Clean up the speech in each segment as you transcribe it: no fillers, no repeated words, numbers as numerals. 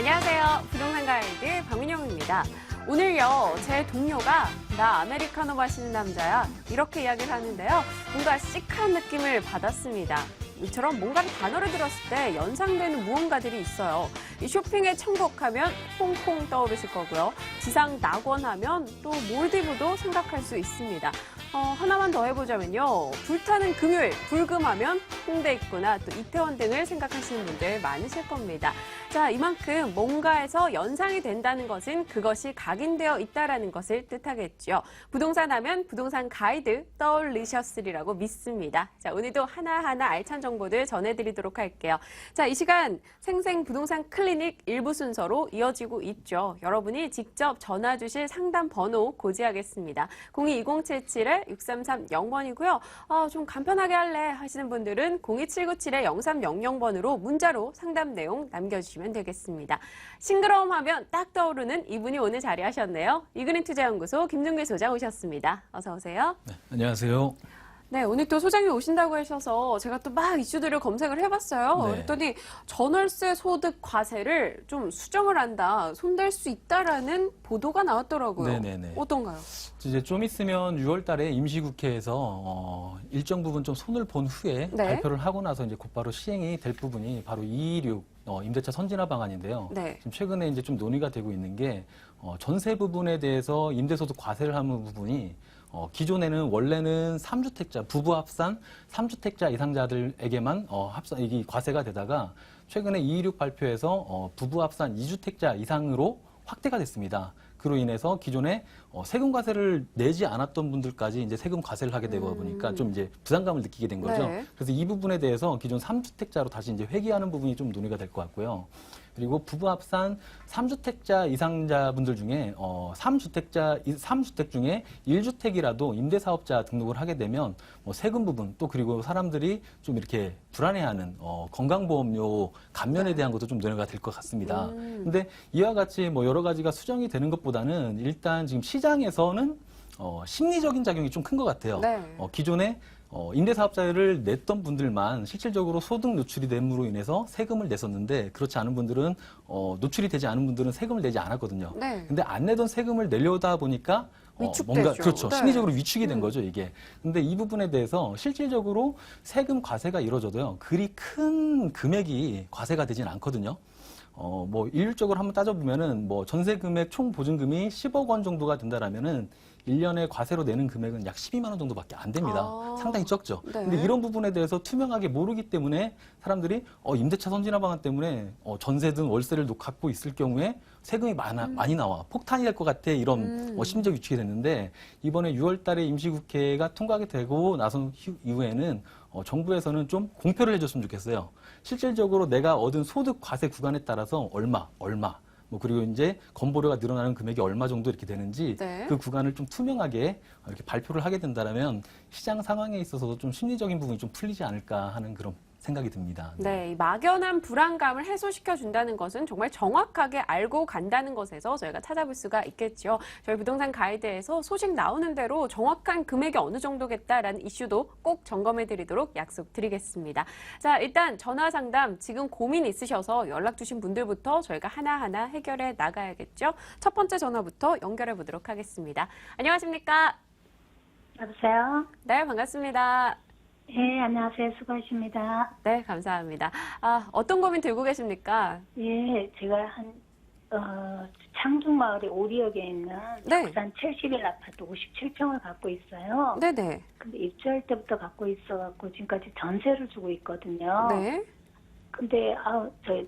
안녕하세요. 부동산 가이드 박민영입니다. 오늘요, 제 동료가 나 아메리카노 마시는 남자야 이렇게 이야기를 하는데요. 뭔가 시크한 느낌을 받았습니다. 이처럼 뭔가를 단어를 들었을 때 연상되는 무언가들이 있어요. 이 쇼핑의 천국하면 홍콩 떠오르실 거고요. 지상 낙원하면 또 몰디브도 생각할 수 있습니다. 하나만 더 해보자면요. 불타는 금요일, 불금하면 홍대 있구나, 또 이태원 등을 생각하시는 분들 많으실 겁니다. 자, 이만큼 뭔가에서 연상이 된다는 것은 그것이 각인되어 있다는 것을 뜻하겠죠. 부동산 하면 부동산 가이드 떠올리셨으리라고 믿습니다. 자, 오늘도 하나하나 알찬 정보들 전해드리도록 할게요. 자, 이 시간 생생 부동산 클리닉 일부 순서로 이어지고 있죠. 여러분이 직접 전화 주실 상담 번호 고지하겠습니다. 02-2077-6330번이고요. 좀 간편하게 할래 하시는 분들은 02797-0300번으로 문자로 상담 내용 남겨주시면 되겠습니다. 싱그러움 하면 딱 떠오르는 이분이 오늘 자리하셨네요. 이그린 투자연구소 김종길 소장 오셨습니다. 어서 오세요. 네, 안녕하세요. 네, 오늘 또 소장님 오신다고 하셔서 제가 또 막 이슈들을 검색을 해봤어요. 네. 그랬더니 전월세 소득 과세를 좀 수정을 한다, 손댈 수 있다라는 보도가 나왔더라고요. 네네네. 어떤가요? 이제 좀 있으면 6월 달에 임시국회에서 일정 부분 좀 손을 본 후에 네. 발표를 하고 나서 이제 곧바로 시행이 될 부분이 바로 226 임대차 선진화 방안인데요. 네. 지금 최근에 이제 좀 논의가 되고 있는 게 전세 부분에 대해서 임대소득 과세를 하는 부분이 기존에는 원래는 3주택자, 부부 합산 3주택자 이상자들에게만 이 과세가 되다가 최근에 226 발표에서 부부 합산 2주택자 이상으로 확대가 됐습니다. 그로 인해서 기존에 세금 과세를 내지 않았던 분들까지 이제 세금 과세를 하게 되고 보니까 좀 이제 부담감을 느끼게 된 거죠. 네. 그래서 이 부분에 대해서 기존 3주택자로 다시 이제 회귀하는 부분이 좀 논의가 될 것 같고요. 그리고 부부 합산 3주택자 이상자분들 중에 3주택 중에 1주택이라도 임대사업자 등록을 하게 되면 세금 부분 또 그리고 사람들이 좀 이렇게 불안해하는 건강보험료 감면에 대한 것도 좀 논의가 될 것 같습니다. 근데 이와 같이 여러 가지가 수정이 되는 것보다는 일단 지금 시장에서는 심리적인 작용이 좀 큰 것 같아요. 네. 기존에 임대사업자를 냈던 분들만 실질적으로 소득 노출이 됨으로 인해서 세금을 냈었는데 그렇지 않은 분들은 노출이 되지 않은 분들은 세금을 내지 않았거든요. 네. 근데 안 내던 세금을 내려다 보니까 위축되죠. 뭔가 그렇죠. 네. 심리적으로 위축이 된 거죠, 이게. 근데 이 부분에 대해서 실질적으로 세금 과세가 이루어져도요. 그리 큰 금액이 과세가 되진 않거든요. 일률적으로 한번 따져보면은 전세 금액 총 보증금이 10억 원 정도가 된다라면은 1년에 과세로 내는 금액은 약 12만 원 정도밖에 안 됩니다. 상당히 적죠. 네. 근데 이런 부분에 대해서 투명하게 모르기 때문에 사람들이 임대차 선진화 방안 때문에 전세든 월세를 갖고 있을 경우에 세금이 많이 나와. 폭탄이 될 것 같아. 이런 심적 위축이 됐는데 이번에 6월 달에 임시국회가 통과가 되고 나선 이후에는 정부에서는 좀 공표를 해줬으면 좋겠어요. 실질적으로 내가 얻은 소득 과세 구간에 따라서 얼마 그리고 이제 건보료가 늘어나는 금액이 얼마 정도 이렇게 되는지 네. 그 구간을 좀 투명하게 이렇게 발표를 하게 된다면 시장 상황에 있어서도 좀 심리적인 부분이 좀 풀리지 않을까 하는 그런 생각이 듭니다. 네, 이 막연한 불안감을 해소시켜 준다는 것은 정말 정확하게 알고 간다는 것에서 저희가 찾아볼 수가 있겠죠. 저희 부동산 가이드에서 소식 나오는 대로 정확한 금액이 어느 정도겠다라는 이슈도 꼭 점검해 드리도록 약속드리겠습니다. 자, 일단 전화 상담 지금 고민 있으셔서 연락 주신 분들부터 저희가 하나하나 해결해 나가야겠죠. 첫 번째 전화부터 연결해 보도록 하겠습니다. 안녕하십니까? 여보세요? 네, 반갑습니다. 네, 안녕하세요. 수고하십니다. 네, 감사합니다. 어떤 고민 들고 계십니까? 예, 제가 창중마을의 오리역에 있는 네. 벽산 70일 아파트 57평을 갖고 있어요. 네네. 근데 입주할 때부터 갖고 있어갖고 지금까지 전세를 주고 있거든요. 네. 근데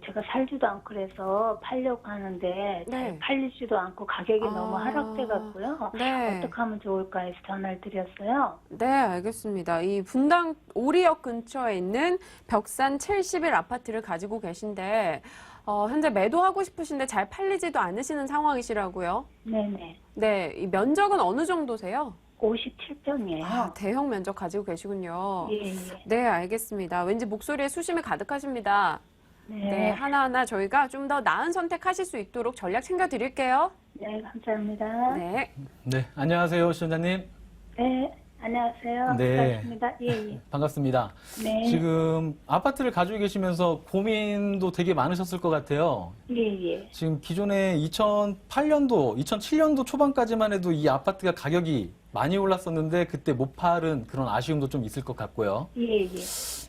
제가 살지도 않고 그래서 팔려고 하는데 네. 잘 팔리지도 않고 가격이 너무 하락돼갖고요. 네. 어떻게 하면 좋을까 해서 전화를 드렸어요. 네, 알겠습니다. 이 분당 오리역 근처에 있는 벽산 70일 아파트를 가지고 계신데 현재 매도하고 싶으신데 잘 팔리지도 않으시는 상황이시라고요? 네네. 네, 이 면적은 어느 정도세요? 57평이에요. 대형 면적 가지고 계시군요. 예, 예. 네, 알겠습니다. 왠지 목소리에 수심이 가득하십니다. 네, 하나하나 저희가 좀 더 나은 선택하실 수 있도록 전략 챙겨드릴게요. 네, 감사합니다. 네. 네, 안녕하세요, 시청자님. 네, 안녕하세요. 네. 반갑습니다. 예, 예. 반갑습니다. 네. 지금 아파트를 가지고 계시면서 고민도 되게 많으셨을 것 같아요. 예, 예. 지금 기존에 2008년도, 2007년도 초반까지만 해도 이 아파트가 가격이 많이 올랐었는데 그때 못 팔은 그런 아쉬움도 좀 있을 것 같고요. 예, 예.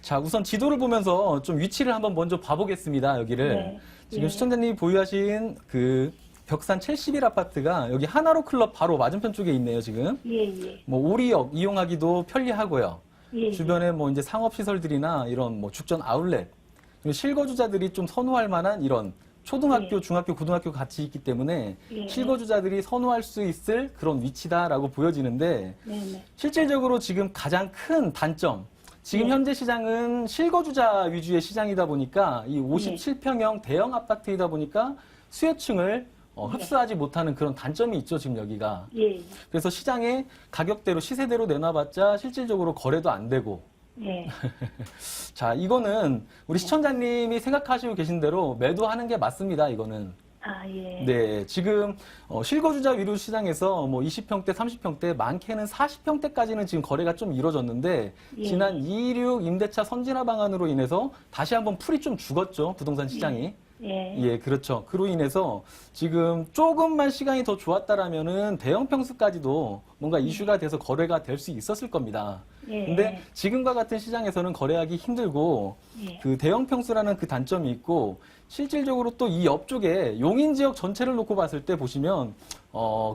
자, 우선 지도를 보면서 좀 위치를 한번 먼저 봐보겠습니다, 여기를. 네. 지금 예. 시청자님이 보유하신 그 벽산 71 아파트가 여기 하나로 클럽 바로 맞은편 쪽에 있네요, 지금. 예, 예. 뭐 오리역 이용하기도 편리하고요. 예, 주변에 뭐 이제 상업시설들이나 이런 뭐 죽전 아울렛, 그리고 실거주자들이 좀 선호할 만한 이런 초등학교, 예. 중학교, 고등학교 같이 있기 때문에 예. 실거주자들이 선호할 수 있을 그런 위치다라고 보여지는데 네, 네. 실질적으로 지금 가장 큰 단점, 지금 예. 현재 시장은 실거주자 위주의 시장이다 보니까 이 예. 57평형 대형 아파트이다 보니까 수요층을 흡수하지 못하는 그런 단점이 있죠, 지금 여기가. 예, 그래서 시장에 가격대로 시세대로 내놔봤자 실질적으로 거래도 안 되고. 예. 자, 이거는 우리 시청자님이 생각하시고 계신 대로 매도하는 게 맞습니다, 이거는. 아, 예. 네, 지금 실거주자 위로 시장에서 뭐 20평대, 30평대, 많게는 40평대까지는 지금 거래가 좀 이루어졌는데 예. 지난 226 임대차 선진화 방안으로 인해서 다시 한번 풀이 좀 죽었죠, 부동산 시장이. 예. 예, 그렇죠. 그로 인해서 지금 조금만 시간이 더 좋았다라면은 대형 평수까지도 뭔가 이슈가 돼서 거래가 될 수 있었을 겁니다. 예. 근데 지금과 같은 시장에서는 거래하기 힘들고 예. 그 대형 평수라는 그 단점이 있고 실질적으로 또 이 옆쪽에 용인 지역 전체를 놓고 봤을 때 보시면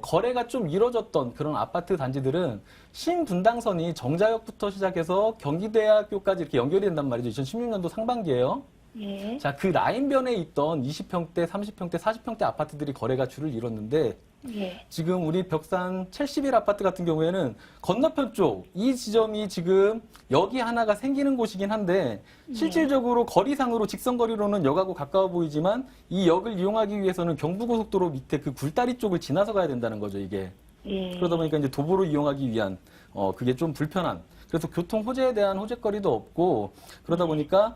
거래가 좀 이뤄졌던 그런 아파트 단지들은 신분당선이 정자역부터 시작해서 경기대학교까지 이렇게 연결이 된단 말이죠. 2016년도 상반기에요. 예. 자, 그 라인변에 있던 20평대, 30평대, 40평대 아파트들이 거래가 줄을 이뤘는데 예. 지금 우리 벽산 71 아파트 같은 경우에는 건너편 쪽 이 지점이 지금 여기 하나가 생기는 곳이긴 한데 실질적으로 거리상으로 직선거리로는 역하고 가까워 보이지만 이 역을 이용하기 위해서는 경부고속도로 밑에 그 굴다리 쪽을 지나서 가야 된다는 거죠, 이게. 예. 그러다 보니까 이제 도보로 이용하기 위한 그게 좀 불편한. 그래서 교통 호재에 대한 호재거리도 없고 그러다 보니까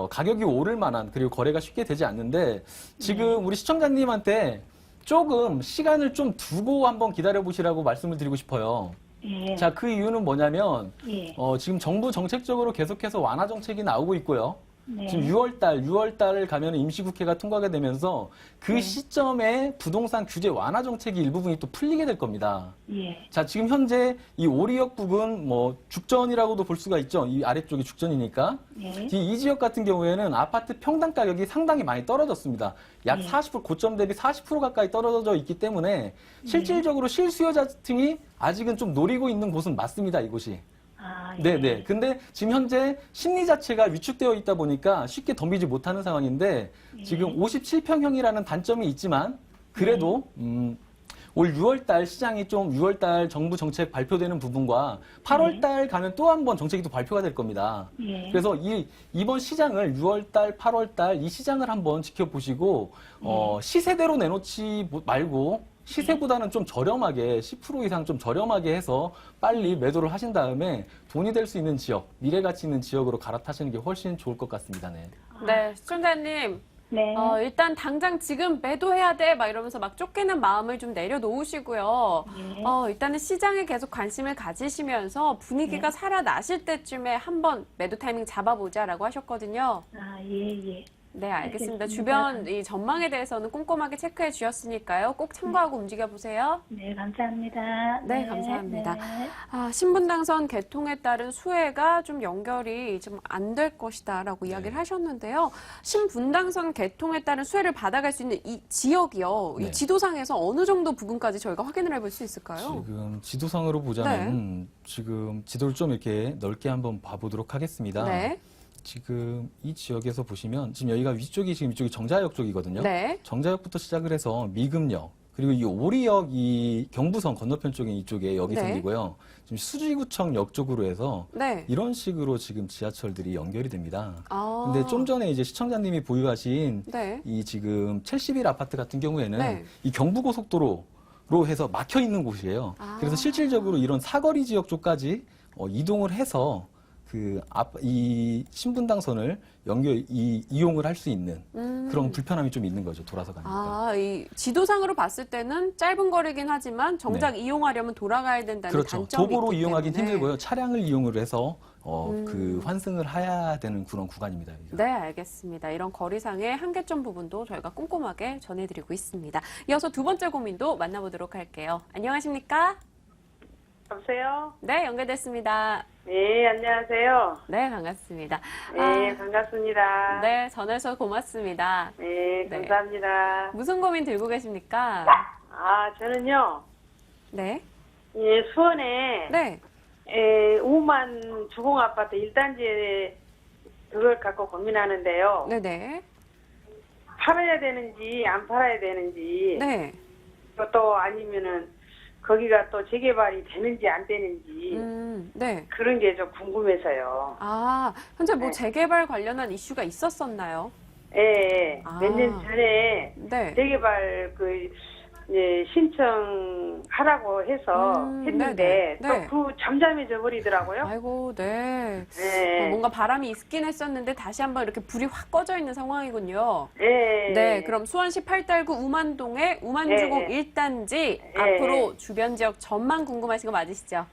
가격이 오를 만한 그리고 거래가 쉽게 되지 않는데 지금 우리 시청자님한테 조금 시간을 좀 두고 한번 기다려 보시라고 말씀을 드리고 싶어요. 예. 자, 그 이유는 뭐냐면 예. 지금 정부 정책적으로 계속해서 완화 정책이 나오고 있고요. 네. 지금 6월달 가면 임시국회가 통과가 되면서 그 네. 시점에 부동산 규제 완화 정책이 일부분이 또 풀리게 될 겁니다. 예. 자, 지금 현재 이 오리역 부근 뭐 죽전이라고도 볼 수가 있죠. 이 아래쪽이 죽전이니까. 예. 이 지역 같은 경우에는 아파트 평당 가격이 상당히 많이 떨어졌습니다. 약 네. 40% 고점 대비 40% 가까이 떨어져 있기 때문에 실질적으로 실수요자층이 아직은 좀 노리고 있는 곳은 맞습니다. 이곳이. 아, 예. 네네. 근데 지금 현재 심리 자체가 위축되어 있다 보니까 쉽게 덤비지 못하는 상황인데 지금 57평형이라는 단점이 있지만 그래도 올 6월달 시장이 좀 6월달 정부 정책 발표되는 부분과 8월달 가면 또 한 번 정책이 또 발표가 될 겁니다. 예. 그래서 이번 시장을 6월달, 8월달 이 시장을 한번 지켜보시고 시세대로 내놓지 말고 시세보다는 좀 저렴하게 10% 이상 좀 저렴하게 해서 빨리 매도를 하신 다음에 돈이 될 수 있는 지역, 미래 가치 있는 지역으로 갈아타시는 게 훨씬 좋을 것 같습니다. 네. 네, 시청자님. 네. 일단 당장 지금 매도해야 돼 막 이러면서 막 쫓기는 마음을 좀 내려놓으시고요. 예. 일단은 시장에 계속 관심을 가지시면서 분위기가 살아나실 때쯤에 한번 매도 타이밍 잡아보자라고 하셨거든요. 아, 예, 예. 네, 알겠습니다. 알겠습니다. 주변 이 전망에 대해서는 꼼꼼하게 체크해 주셨으니까요. 꼭 참고하고 움직여보세요. 네, 감사합니다. 네, 감사합니다. 네. 신분당선 개통에 따른 수혜가 좀 연결이 좀 안 될 것이다라고 이야기를 하셨는데요. 신분당선 개통에 따른 수혜를 받아갈 수 있는 이 지역이요. 네. 이 지도상에서 어느 정도 부분까지 저희가 확인을 해볼 수 있을까요? 지금 지도상으로 보자면 지금 지도를 좀 이렇게 넓게 한번 봐보도록 하겠습니다. 네. 지금 이 지역에서 보시면 지금 여기가 위쪽이 지금 이쪽이 정자역 쪽이거든요. 네. 정자역부터 시작을 해서 미금역 그리고 이 오리역 이 경부선 건너편 쪽에 이쪽에 역이 네. 생기고요. 지금 수지구청역 쪽으로 해서 네. 이런 식으로 지금 지하철들이 연결이 됩니다. 아. 근데 좀 전에 이제 시청자님이 보유하신 네. 이 지금 71 아파트 같은 경우에는 네. 이 경부고속도로로 해서 막혀 있는 곳이에요. 아. 그래서 실질적으로 이런 사거리 지역 쪽까지 이동을 해서 이 신분당선을 이용을 할 수 있는 그런 불편함이 좀 있는 거죠. 돌아서 가니까. 아, 이 지도상으로 봤을 때는 짧은 거리긴 하지만 정작 네. 이용하려면 돌아가야 된다는 그렇죠. 단점이 도보로 있기 이용하기는 때문에. 힘들고요. 차량을 이용을 해서 그 환승을 해야 되는 그런 구간입니다. 여기가. 네, 알겠습니다. 이런 거리상의 한계점 부분도 저희가 꼼꼼하게 전해드리고 있습니다. 이어서 두 번째 고민도 만나보도록 할게요. 안녕하십니까? 여보세요? 네, 연결됐습니다. 네, 안녕하세요. 네, 반갑습니다. 네, 반갑습니다. 네, 전화해서 고맙습니다. 네, 네. 감사합니다. 무슨 고민 들고 계십니까? 아, 저는요, 네. 예, 수원에 네. 우만 주공아파트 1단지에 그걸 갖고 고민하는데요. 네네. 팔아야 되는지 안 팔아야 되는지 네. 또 아니면은 거기가 또 재개발이 되는지 안 되는지 네. 그런 게 좀 궁금해서요. 아, 현재 뭐 네. 재개발 관련한 이슈가 있었었나요? 예, 아. 몇 년 전에 네. 재개발 신청하라고 해서 했는데 네네. 네. 또 그 잠잠해져 버리더라고요. 아이고, 네. 네. 뭔가 바람이 있긴 했었는데 다시 한번 이렇게 불이 확 꺼져 있는 상황이군요. 네. 네, 그럼 수원시 8달구 우만동의 우만주공 네. 1단지 앞으로 주변 지역 전망 궁금하신 거 맞으시죠?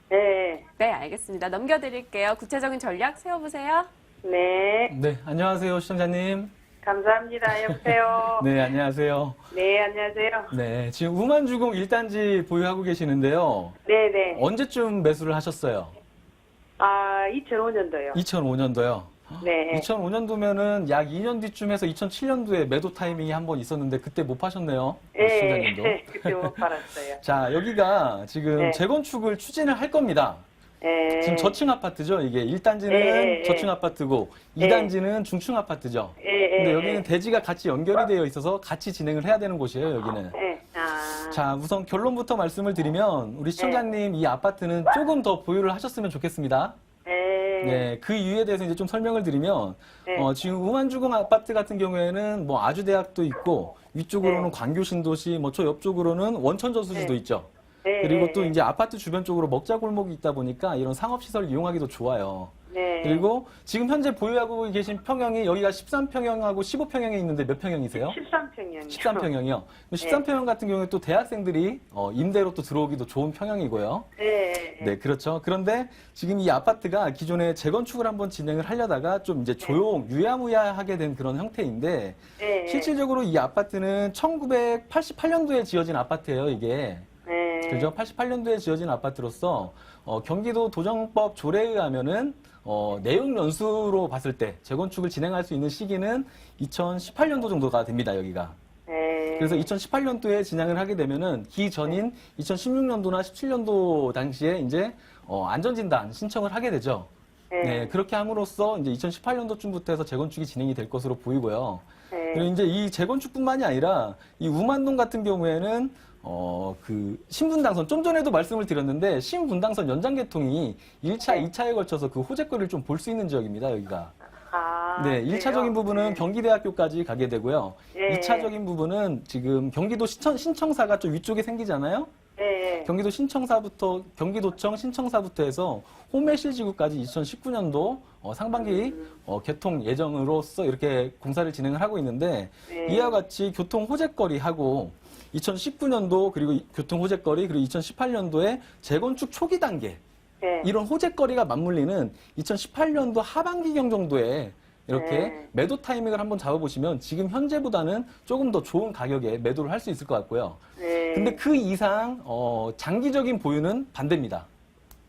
네. 네, 알겠습니다. 넘겨드릴게요. 구체적인 전략 세워보세요. 네. 네, 안녕하세요, 시청자님. 감사합니다. 여보세요. 네, 안녕하세요. 네, 안녕하세요. 네, 지금 우만주공 1단지 보유하고 계시는데요. 네, 네. 언제쯤 매수를 하셨어요? 아, 2005년도요. 2005년도요. 네. 2005년도면은 약 2년 뒤쯤에서 2007년도에 매도 타이밍이 한 번 있었는데 그때 못 파셨네요. 네. 시청자님도. 그때 못 팔았어요. 자, 여기가 지금 네. 재건축을 추진을 할 겁니다. 네. 지금 저층 아파트죠. 이게 1단지는 네. 저층 아파트고 네. 2단지는 중층 아파트죠. 네. 근데 여기는 대지가 같이 연결이 되어 있어서 같이 진행을 해야 되는 곳이에요, 여기는. 네. 아. 자, 우선 결론부터 말씀을 드리면 우리 시청자님 이 아파트는 조금 더 보유를 하셨으면 좋겠습니다. 네. 네, 그 이유에 대해서 이제 좀 설명을 드리면 네. 지금 우만주공 아파트 같은 경우에는 뭐 아주대학도 있고 위쪽으로는 네. 광교신도시, 뭐 저 옆쪽으로는 원천저수지도 네. 있죠. 네. 그리고 또 이제 아파트 주변 쪽으로 먹자골목이 있다 보니까 이런 상업시설 이용하기도 좋아요. 네. 그리고 지금 현재 보유하고 계신 평형이 여기가 13평형하고 15평형이 있는데 몇 평형이세요? 13평이요. 13평형이요. 13평형 같은 경우에 또 대학생들이 임대로 또 들어오기도 좋은 평형이고요. 네. 네, 그렇죠. 그런데 지금 이 아파트가 기존에 재건축을 한번 진행을 하려다가 좀 이제 유야무야하게 된 그런 형태인데 네. 실질적으로 이 아파트는 1988년도에 지어진 아파트예요, 이게. 네. 그죠? 88년도에 지어진 아파트로서 경기도 도정법 조례에 의하면은 내용 연수로 봤을 때 재건축을 진행할 수 있는 시기는 2018년도 정도가 됩니다, 여기가. 네. 그래서 2018년도에 진행을 하게 되면은 기전인 2016년도나 17년도 당시에 이제 안전진단 신청을 하게 되죠. 네, 그렇게 함으로써 이제 2018년도쯤부터 해서 재건축이 진행이 될 것으로 보이고요. 네. 그리고 이제 이 재건축뿐만이 아니라 이 우만동 같은 경우에는 그 신분당선 좀 전에도 말씀을 드렸는데 신분당선 연장 개통이 1차, 네. 2차에 걸쳐서 그 호재거리를 좀 볼 수 있는 지역입니다, 여기가. 아, 네, 그래요? 1차적인 부분은 네. 경기대학교까지 가게 되고요. 네. 2차적인 부분은 지금 경기도 신청사가 좀 위쪽에 생기잖아요. 네. 경기도청 신청사부터 해서 호매실지구까지 2019년도 상반기 개통 예정으로서 이렇게 공사를 진행을 하고 있는데 네. 이와 같이 교통 호재거리하고 2019년도 그리고 교통 호재거리 그리고 2018년도에 재건축 초기 단계 네. 이런 호재거리가 맞물리는 2018년도 하반기경 정도에 이렇게 네. 매도 타이밍을 한번 잡아보시면 지금 현재보다는 조금 더 좋은 가격에 매도를 할 수 있을 것 같고요. 네. 근데 그 이상 장기적인 보유는 반대입니다.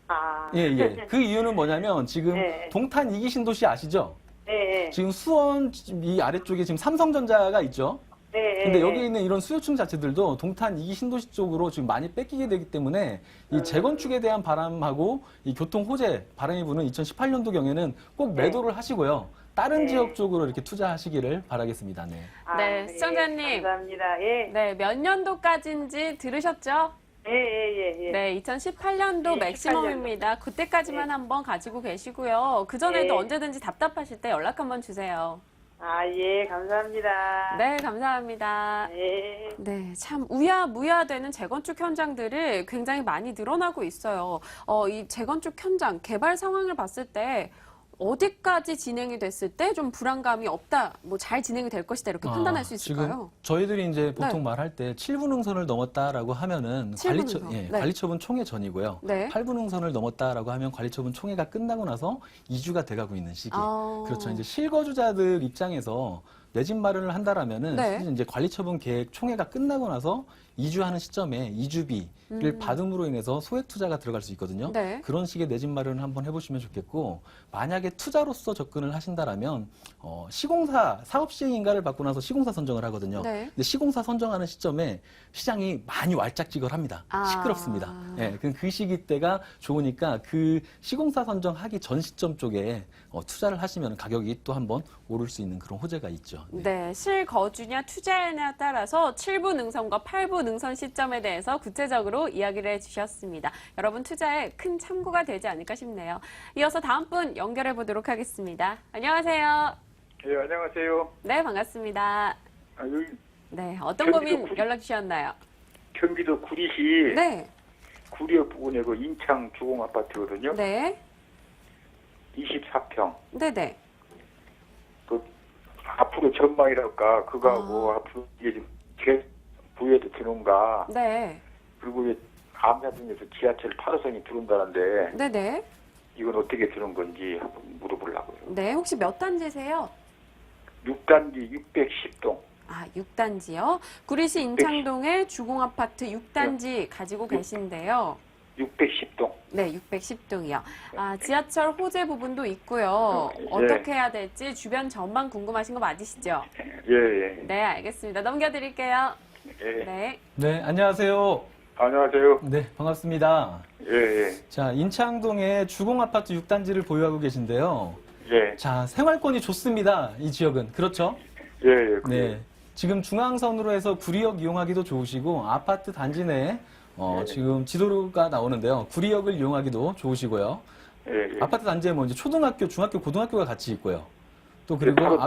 아. 예, 예. 그 이유는 뭐냐면 지금 네. 동탄 2기 신도시 아시죠? 네. 지금 수원 이 아래쪽에 지금 삼성전자가 있죠. 네. 근데 여기 있는 이런 수요층 자체들도 동탄 2기 신도시 쪽으로 지금 많이 뺏기게 되기 때문에 이 재건축에 대한 바람하고 이 교통 호재 바람이 부는 2018년도경에는 꼭 매도를 하시고요. 다른 네. 지역 쪽으로 이렇게 투자하시기를 바라겠습니다. 네. 아, 네, 시청자님. 감사합니다. 예. 네, 몇 년도까지인지 들으셨죠? 예. 네, 2018년도 네, 맥시멈입니다. 그때까지만 네. 한번 가지고 계시고요. 그전에도 네. 언제든지 답답하실 때 연락 한번 주세요. 아, 예, 감사합니다. 네, 감사합니다. 예. 네, 참 우야무야되는 재건축 현장들이 굉장히 많이 늘어나고 있어요. 이 재건축 현장 개발 상황을 봤을 때 어디까지 진행이 됐을 때 좀 불안감이 없다, 뭐 잘 진행이 될 것이다 이렇게 판단할 수 지금 있을까요? 저희들이 이제 보통 네. 말할 때 7분 능선을 넘었다라고 하면은 7분 능선. 네. 관리처분 총회 전이고요. 네. 8분 능선을 넘었다라고 하면 관리처분 총회가 끝나고 나서 2주가 돼가고 있는 시기. 그렇죠. 이제 실거주자들 입장에서 내 집 마련을 한다라면은 네. 사실 이제 관리처분 계획 총회가 끝나고 나서 이주하는 시점에 이주비를 받음으로 인해서 소액 투자가 들어갈 수 있거든요. 네. 그런 식의 내 집 마련을 한번 해보시면 좋겠고, 만약에 투자로서 접근을 하신다라면 시공사 사업 시행인가를 받고 나서 시공사 선정을 하거든요. 네. 근데 시공사 선정하는 시점에 시장이 많이 왈짝지걸합니다. 시끄럽습니다. 예, 그 시기 때가 좋으니까 그 시공사 선정하기 전 시점 쪽에 투자를 하시면 가격이 또 한번 오를 수 있는 그런 호재가 있죠. 네, 실거주냐 투자냐에 따라서 7부 능선과 8부 능선 시점에 대해서 구체적으로 이야기를 해주셨습니다. 여러분 투자에 큰 참고가 되지 않을까 싶네요. 이어서 다음 분 연결해 보도록 하겠습니다. 안녕하세요. 예, 안녕하세요. 네, 반갑습니다. 여기 네, 어떤 고민 연락 주셨나요? 경기도 구리시 네, 구리역 부근에 그 인창 주공 아파트거든요. 네, 24평. 네네. 그 앞으로 전망이랄까 그거하고 앞으로 이게 지금 부여도 들어온가, 네, 그리고 이제 암사 중에서 지하철 8호선이 들어온다는데 네네. 이건 어떻게 들어온 건지 한번 물어보려고요. 네, 혹시 몇 단지세요? 6단지 610동. 아, 6단지요? 구리시 인창동의 주공아파트 6단지 가지고 계신데요. 610동. 네, 610동이요. 아, 지하철 호재 부분도 있고요. 예. 어떻게 해야 될지 주변 전망 궁금하신 거 맞으시죠? 예, 예. 네, 알겠습니다. 넘겨드릴게요. 예. 네. 네, 안녕하세요. 안녕하세요. 네, 반갑습니다. 예, 예. 자, 인창동에 주공아파트 6단지를 보유하고 계신데요. 예. 자, 생활권이 좋습니다. 이 지역은. 그렇죠? 예, 예. 네. 지금 중앙선으로 해서 구리역 이용하기도 좋으시고, 아파트 단지 내에 지금 지도가 나오는데요. 구리역을 이용하기도 좋으시고요. 예, 예. 아파트 단지에 뭐 이제 초등학교, 중학교, 고등학교가 같이 있고요. 또 그리고 바로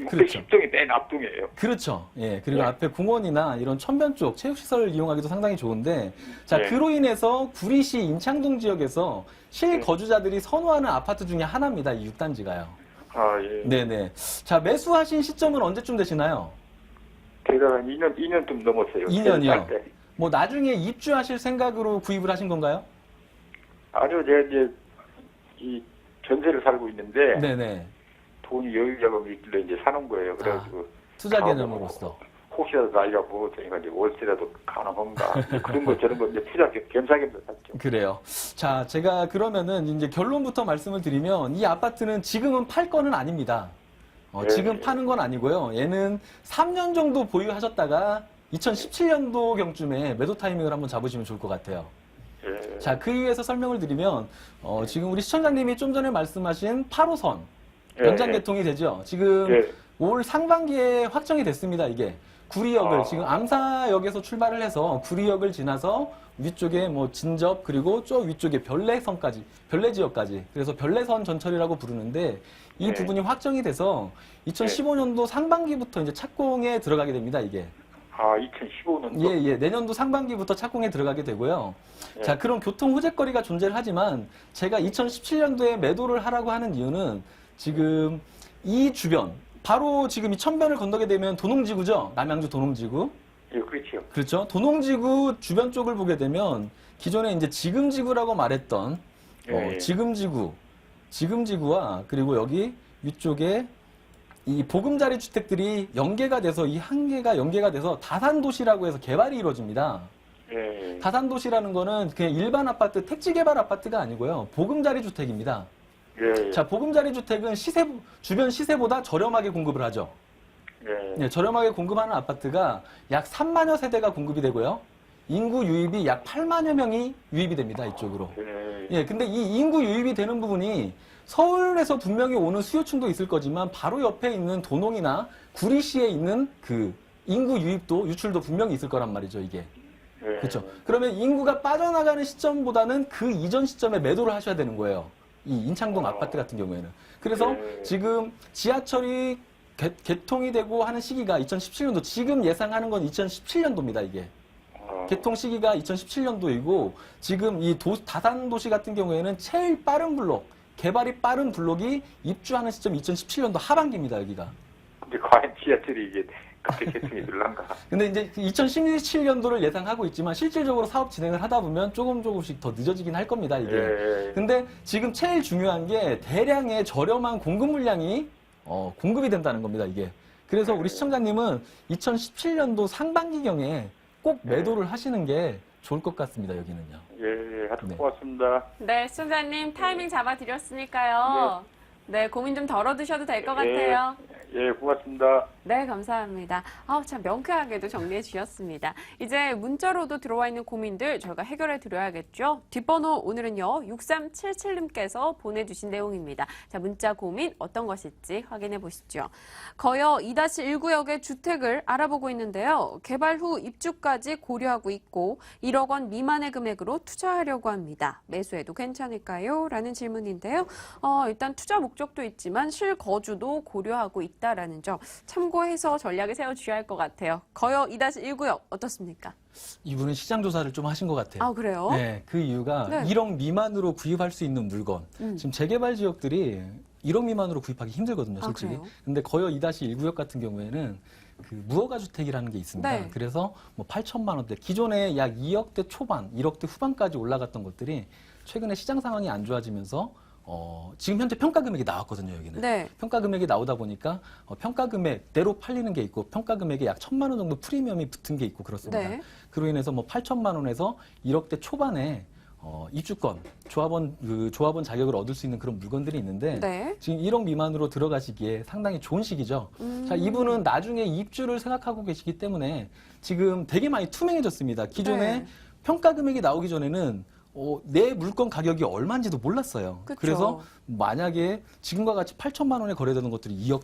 그렇죠. 610동이 맨 앞동이에요. 그렇죠. 예. 그리고 네. 앞에 공원이나 이런 천변 쪽 체육시설을 이용하기도 상당히 좋은데, 자, 네. 그로 인해서 구리시 인창동 지역에서 실거주자들이 선호하는 아파트 중에 하나입니다. 이 6단지가요. 아, 예. 네네. 자, 매수하신 시점은 언제쯤 되시나요? 제가 한 2년 좀 넘었어요. 2년이요? 살 때. 뭐 나중에 입주하실 생각으로 구입을 하신 건가요? 아니요, 제가 이제 이 전세를 살고 있는데 네네. 돈이 여유 자금이 있길래 이제 사는 거예요. 그래가지고 투자 개념으로서. 혹시라도 날려고 그러니까 이제 월세라도 가능한가 그런 거 저런 거 이제 투자 겸사겸사 샀죠. 그래요. 자, 제가 그러면은 이제 결론부터 말씀을 드리면 이 아파트는 지금은 팔 거는 아닙니다. 네. 지금 파는 건 아니고요. 얘는 3년 정도 보유하셨다가 2017년도경쯤에 매도 타이밍을 한번 잡으시면 좋을 것 같아요. 예. 자, 그 이유에서 설명을 드리면 지금 우리 시청자님이 좀 전에 말씀하신 8호선 예, 연장 예. 개통이 되죠. 지금 예. 올 상반기에 확정이 됐습니다. 이게 구리역을 지금 암사역에서 출발을 해서 구리역을 지나서 위쪽에 뭐 진접 그리고 저 위쪽에 별내선까지 별내지역까지 그래서 별내선 전철이라고 부르는데 이 네. 부분이 확정이 돼서 2015년도 상반기부터 이제 착공에 들어가게 됩니다. 이게 아, 2015년도. 예, 내년도 상반기부터 착공에 들어가게 되고요. 예. 자, 그런 교통 호재거리가 존재를 하지만 제가 2017년도에 매도를 하라고 하는 이유는 지금 이 주변 바로 지금 이 천변을 건너게 되면 도농지구죠. 남양주 도농지구. 예, 그렇죠. 그렇죠. 도농지구 주변 쪽을 보게 되면 기존에 이제 지금지구라고 말했던 예. 지금지구와 그리고 여기 위쪽에 이 보금자리 주택들이 연계가 돼서 이 한 개가 연계가 돼서 다산도시라고 해서 개발이 이루어집니다. 예. 다산도시라는 거는 그냥 일반 아파트, 택지 개발 아파트가 아니고요. 보금자리 주택입니다. 예. 자, 보금자리 주택은 주변 시세보다 저렴하게 공급을 하죠. 예. 네, 저렴하게 공급하는 아파트가 약 3만여 세대가 공급이 되고요. 인구 유입이 약 8만여 명이 유입이 됩니다. 이쪽으로. 예. 예, 근데 이 인구 유입이 되는 부분이 서울에서 분명히 오는 수요층도 있을 거지만 바로 옆에 있는 도농이나 구리시에 있는 그 인구 유입도 유출도 분명히 있을 거란 말이죠, 이게. 예. 그렇죠. 그러면 인구가 빠져나가는 시점보다는 그 이전 시점에 매도를 하셔야 되는 거예요. 이 인창동 아파트 같은 경우에는. 그래서 네. 지금 지하철이 개통이 되고 하는 시기가 2017년도, 지금 예상하는 건 2017년도입니다, 이게. 개통 시기가 2017년도이고, 지금 이 다산 도시 같은 경우에는 제일 빠른 블록, 개발이 빠른 블록이 입주하는 시점이 2017년도 하반기입니다, 여기가. 근데 과연 지하철이 이게 그렇게 개통이 될란가? 근데 이제 2017년도를 예상하고 있지만 실질적으로 사업 진행을 하다 보면 조금씩 더 늦어지긴 할 겁니다, 이게. 예. 근데 지금 제일 중요한 게 대량의 저렴한 공급 물량이 공급이 된다는 겁니다, 이게. 그래서 우리 시청자님은 2017년도 상반기경에 꼭 매도를 하시는 게 좋을 것 같습니다, 여기는요. 예, 하여튼 네. 고맙습니다. 네, 시청자님 타이밍 잡아드렸으니까요. 네, 고민 좀 덜어두셔도 될 것 같아요. 예, 고맙습니다. 네, 감사합니다. 참 명쾌하게도 정리해 주셨습니다. 이제 문자로도 들어와 있는 고민들 저희가 해결해 드려야겠죠. 뒷번호 오늘은요, 6377님께서 보내주신 내용입니다. 자, 문자 고민 어떤 것일지 확인해 보시죠. 거여 2-1구역의 주택을 알아보고 있는데요. 개발 후 입주까지 고려하고 있고 1억 원 미만의 금액으로 투자하려고 합니다. 매수해도 괜찮을까요? 라는 질문인데요. 일단 투자 목적도 있지만 실거주도 고려하고 있다라는 점 참고해서 전략을 세워주셔야 할 것 같아요. 거여 2-1구역 어떻습니까? 이분은 시장 조사를 좀 하신 것 같아요. 아, 그래요? 네, 그 이유가 네. 1억 미만으로 구입할 수 있는 물건. 지금 재개발 지역들이 1억 미만으로 구입하기 힘들거든요, 아, 솔직히. 그래요? 근데 거여 2-1구역 같은 경우에는 그 무허가 주택이라는 게 있습니다. 네. 그래서 뭐 8천만 원대, 기존에 약 2억대 초반, 1억대 후반까지 올라갔던 것들이 최근에 시장 상황이 안 좋아지면서 지금 현재 평가 금액이 나왔거든요, 여기는. 네. 평가 금액이 나오다 보니까 평가 금액대로 팔리는 게 있고 평가 금액에 약 1,000만 원 정도 프리미엄이 붙은 게 있고 그렇습니다. 네. 그로 인해서 뭐 8천만 원에서 1억대 초반에 입주권, 조합원 자격을 얻을 수 있는 그런 물건들이 있는데 네. 지금 1억 미만으로 들어가시기에 상당히 좋은 시기죠. 자, 이분은 나중에 입주를 생각하고 계시기 때문에 지금 되게 많이 투명해졌습니다. 기존에 네. 평가 금액이 나오기 전에는 내 물건 가격이 얼마인지도 몰랐어요. 그쵸. 그래서 만약에 지금과 같이 8천만 원에 거래되는 것들이 2억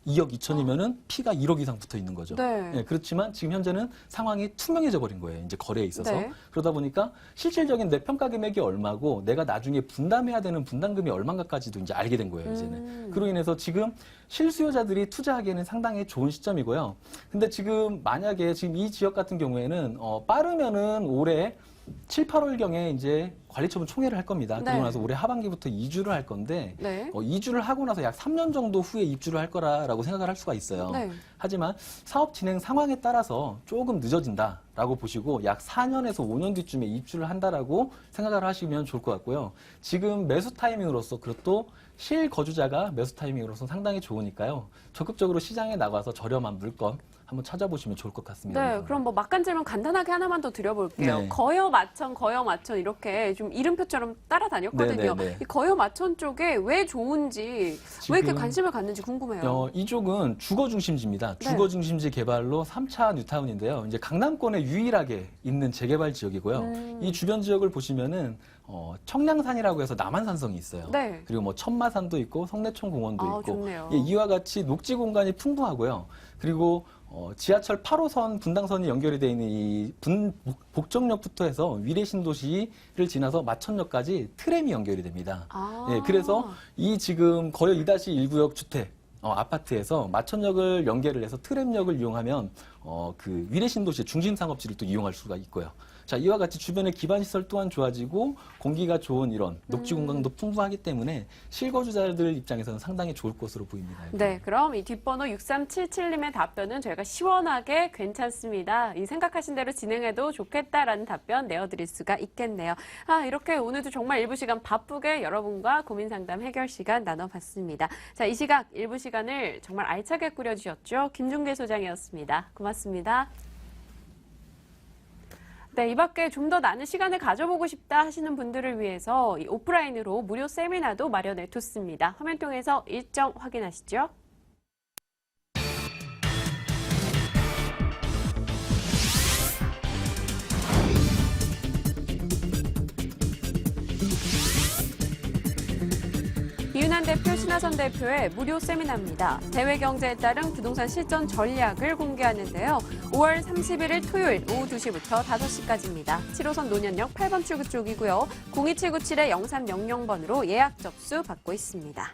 2천이면은 피가 1억 이상 붙어 있는 거죠. 네. 예, 그렇지만 지금 현재는 상황이 투명해져 버린 거예요. 이제 거래에 있어서. 네. 그러다 보니까 실질적인 내 평가 금액이 얼마고 내가 나중에 분담해야 되는 분담금이 얼마인가까지도 이제 알게 된 거예요, 이제는. 그로 인해서 지금 실수요자들이 투자하기에는 상당히 좋은 시점이고요. 근데 지금 만약에 지금 이 지역 같은 경우에는 빠르면은 올해 7, 8월경에 이제 관리처분 총회를 할 겁니다. 네. 그러고 나서 올해 하반기부터 이주를 할 건데 네. 이주를 하고 나서 약 3년 정도 후에 입주를 할 거라고 생각을 할 수가 있어요. 네. 하지만 사업 진행 상황에 따라서 조금 늦어진다라고 보시고 약 4년에서 5년 뒤쯤에 입주를 한다라고 생각을 하시면 좋을 것 같고요. 지금 매수 타이밍으로서 그것도 실거주자가 매수 타이밍으로서 상당히 좋으니까요. 적극적으로 시장에 나가서 저렴한 물건 한번 찾아보시면 좋을 것 같습니다. 네, 그럼 뭐 막간 질문 간단하게 하나만 더 드려볼게요. 네. 거여 마천 이렇게 좀 이름표처럼 따라다녔거든요. 네. 이 거여 마천 쪽에 왜 좋은지, 왜 이렇게 지금, 관심을 갖는지 궁금해요. 이쪽은 주거 중심지입니다. 네. 주거 중심지 개발로 3차 뉴타운인데요. 이제 강남권에 유일하게 있는 재개발 지역이고요. 이 주변 지역을 보시면은 청량산이라고 해서 남한산성이 있어요. 네. 그리고 뭐 천마산도 있고 성내천 공원도 아, 있고 좋네요. 예, 이와 같이 녹지 공간이 풍부하고요. 그리고 지하철 8호선 분당선이 연결이 되어 있는 이 복정역부터 해서 위례신도시를 지나서 마천역까지 트램이 연결이 됩니다. 아. 예, 그래서 이 지금 거여 2-1구역 주택 아파트에서 마천역을 연결을 해서 트램역을 이용하면 그 위례신도시의 중심상업지를 또 이용할 수가 있고요. 자, 이와 같이 주변의 기반시설 또한 좋아지고 공기가 좋은 이런 녹지 공간도 풍부하기 때문에 실거주자들 입장에서는 상당히 좋을 것으로 보입니다. 네, 그럼 이 뒷번호 6377님의 답변은 저희가 시원하게 괜찮습니다. 이 생각하신 대로 진행해도 좋겠다라는 답변 내어드릴 수가 있겠네요. 이렇게 오늘도 정말 일부 시간 바쁘게 여러분과 고민 상담 해결 시간 나눠봤습니다. 자, 이 시각 일부 시간을 정말 알차게 꾸려주셨죠. 김중대 소장이었습니다. 고맙습니다. 네, 이 밖에 좀 더 나는 시간을 가져보고 싶다 하시는 분들을 위해서 이 오프라인으로 무료 세미나도 마련해 뒀습니다. 화면 통해서 일정 확인하시죠. 이윤한 대표, 신하선 대표의 무료 세미나입니다. 대외 경제에 따른 부동산 실전 전략을 공개하는데요. 5월 31일 토요일 오후 2시부터 5시까지입니다. 7호선 논현역 8번 출구 쪽이고요. 027-0300번으로 예약 접수 받고 있습니다.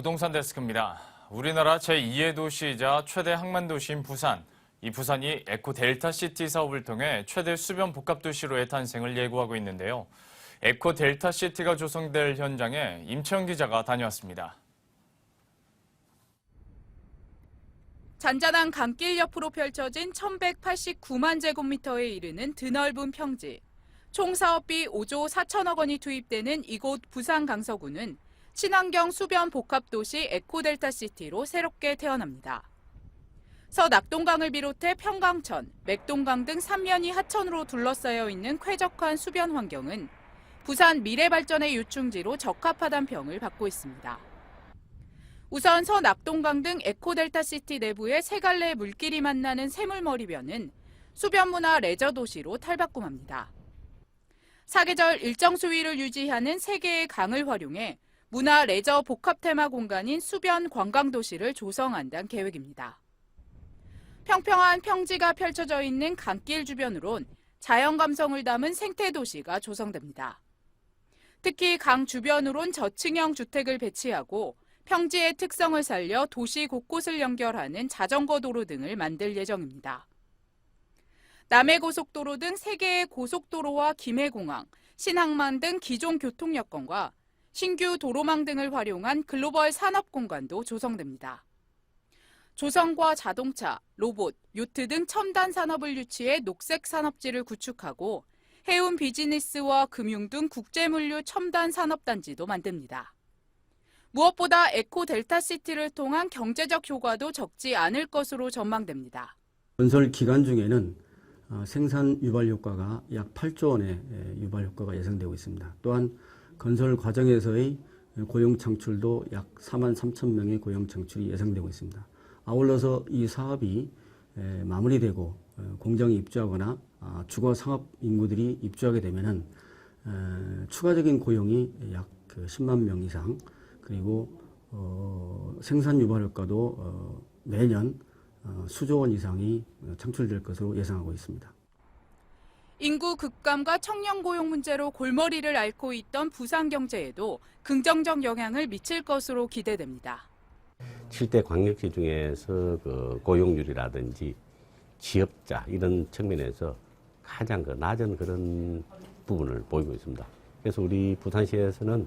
부동산 데스크입니다. 우리나라 제2의 도시이자 최대 항만 도시인 부산. 이 부산이 에코 델타 시티 사업을 통해 최대 수변 복합 도시로의 탄생을 예고하고 있는데요. 에코 델타 시티가 조성될 현장에 임채영 기자가 다녀왔습니다. 잔잔한 강길 옆으로 펼쳐진 1,189만 제곱미터에 이르는 드넓은 평지. 총 사업비 5조 4천억 원이 투입되는 이곳 부산 강서구는 친환경 수변 복합도시 에코델타시티로 새롭게 태어납니다. 서낙동강을 비롯해 평강천, 맥동강 등 3면이 하천으로 둘러싸여 있는 쾌적한 수변 환경은 부산 미래발전의 유충지로 적합하다는 평을 받고 있습니다. 우선 서낙동강 등 에코델타시티 내부의 세 갈래의 물길이 만나는 새물머리변은 수변문화 레저 도시로 탈바꿈합니다. 사계절 일정 수위를 유지하는 세 개의 강을 활용해 문화 레저 복합 테마 공간인 수변 관광도시를 조성한다는 계획입니다. 평평한 평지가 펼쳐져 있는 강길 주변으론 자연 감성을 담은 생태도시가 조성됩니다. 특히 강 주변으론 저층형 주택을 배치하고 평지의 특성을 살려 도시 곳곳을 연결하는 자전거 도로 등을 만들 예정입니다. 남해고속도로 등 3개의 고속도로와 김해공항, 신항만 등 기존 교통 여건과 신규 도로망 등을 활용한 글로벌 산업공간도 조성됩니다. 조성과 자동차, 로봇, 요트 등 첨단 산업을 유치해 녹색 산업지를 구축하고 해운 비즈니스와 금융 등 국제물류 첨단 산업단지도 만듭니다. 무엇보다 에코 델타시티를 통한 경제적 효과도 적지 않을 것으로 전망됩니다. 건설 기간 중에는 생산 유발 효과가 약 8조 원의 유발 효과가 예상되고 있습니다. 또한 건설 과정에서의 고용 창출도 약 4만 3천 명의 고용 창출이 예상되고 있습니다. 아울러서 이 사업이 마무리되고 공장이 입주하거나 주거 상업 인구들이 입주하게 되면은 추가적인 고용이 약 10만 명 이상, 그리고 생산 유발 효과도 매년 수조 원 이상이 창출될 것으로 예상하고 있습니다. 인구 급감과 청년 고용 문제로 골머리를 앓고 있던 부산 경제에도 긍정적 영향을 미칠 것으로 기대됩니다. 7대 광역시 중에서 고용률이라든지 취업자 이런 측면에서 가장 낮은 그런 부분을 보이고 있습니다. 그래서 우리 부산시에서는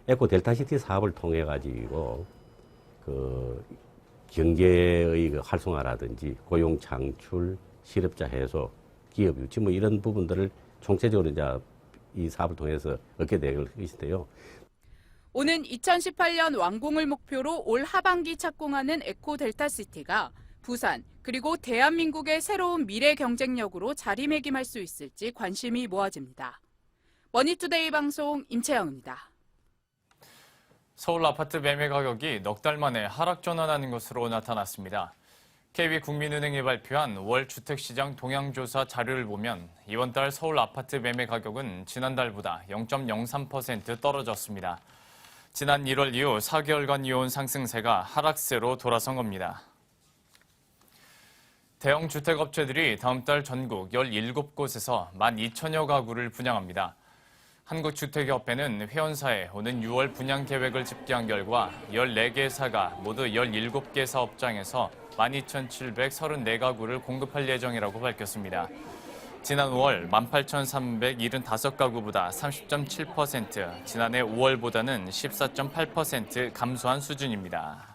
에코 델타시티 사업을 통해 가지고 경제의 활성화라든지 고용 창출, 실업자 해소, 기업 유치 이런 부분들을 총체적으로 이제 이 사업을 통해서 얻게 될 것인데요. 오는 2018년 완공을 목표로 올 하반기 착공하는 에코 델타시티가 부산 그리고 대한민국의 새로운 미래 경쟁력으로 자리매김할 수 있을지 관심이 모아집니다. 머니투데이 방송 임채영입니다. 서울 아파트 매매 가격이 넉 달 만에 하락 전환하는 것으로 나타났습니다. KB국민은행이 발표한 월 주택시장 동향조사 자료를 보면 이번 달 서울 아파트 매매 가격은 지난달보다 0.03% 떨어졌습니다. 지난 1월 이후 4개월간 이어온 상승세가 하락세로 돌아선 겁니다. 대형 주택업체들이 다음 달 전국 17곳에서 12,000여 가구를 분양합니다. 한국주택협회는 회원사에 오는 6월 분양 계획을 집계한 결과 14개사가 모두 17개 사업장에서 12,734가구를 공급할 예정이라고 밝혔습니다. 지난 5월 18,375가구보다 30.7%, 지난해 5월보다는 14.8% 감소한 수준입니다.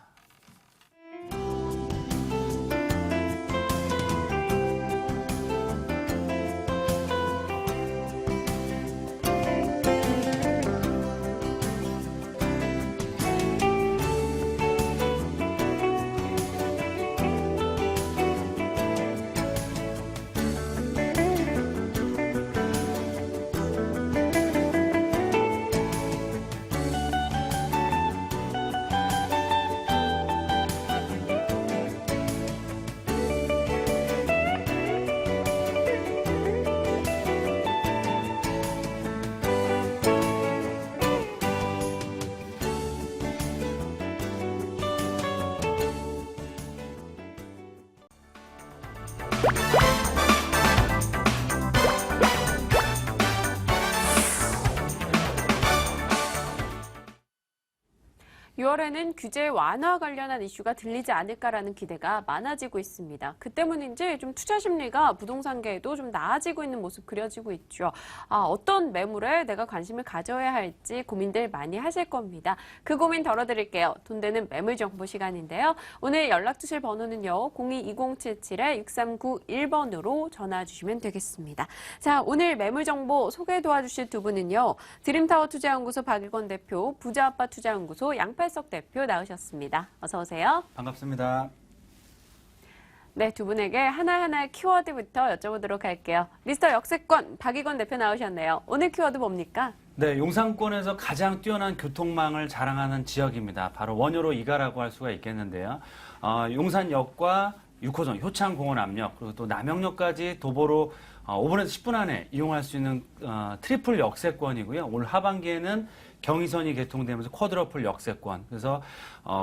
9월에는 규제 완화 관련한 이슈가 들리지 않을까라는 기대가 많아지고 있습니다. 그 때문인지 좀 투자 심리가 부동산계에도 좀 나아지고 있는 모습 그려지고 있죠. 어떤 매물에 내가 관심을 가져야 할지 고민들 많이 하실 겁니다. 그 고민 덜어드릴게요. 돈 되는 매물 정보 시간인데요. 오늘 연락 주실 번호는요. 02-2077-6391번으로 전화 주시면 되겠습니다. 자, 오늘 매물 정보 소개 도와주실 두 분은요. 드림타워 투자연구소 박일권 대표, 부자아빠 투자연구소 양팔석 대표 나오셨습니다. 어서 오세요. 반갑습니다. 네, 두 분에게 하나하나 키워드부터 여쭤보도록 할게요. 미스터 역세권 박일권 대표 나오셨네요. 오늘 키워드 뭡니까? 네, 용산권에서 가장 뛰어난 교통망을 자랑하는 지역입니다. 바로 원효로 이가라고 할 수가 있겠는데요. 용산역과 6호선 효창공원 앞역, 그리고 또 남영역까지 도보로 5분에서 10분 안에 이용할 수 있는 트리플 역세권이고요. 올 하반기에는 경의선이 개통되면서 쿼드러플 역세권. 그래서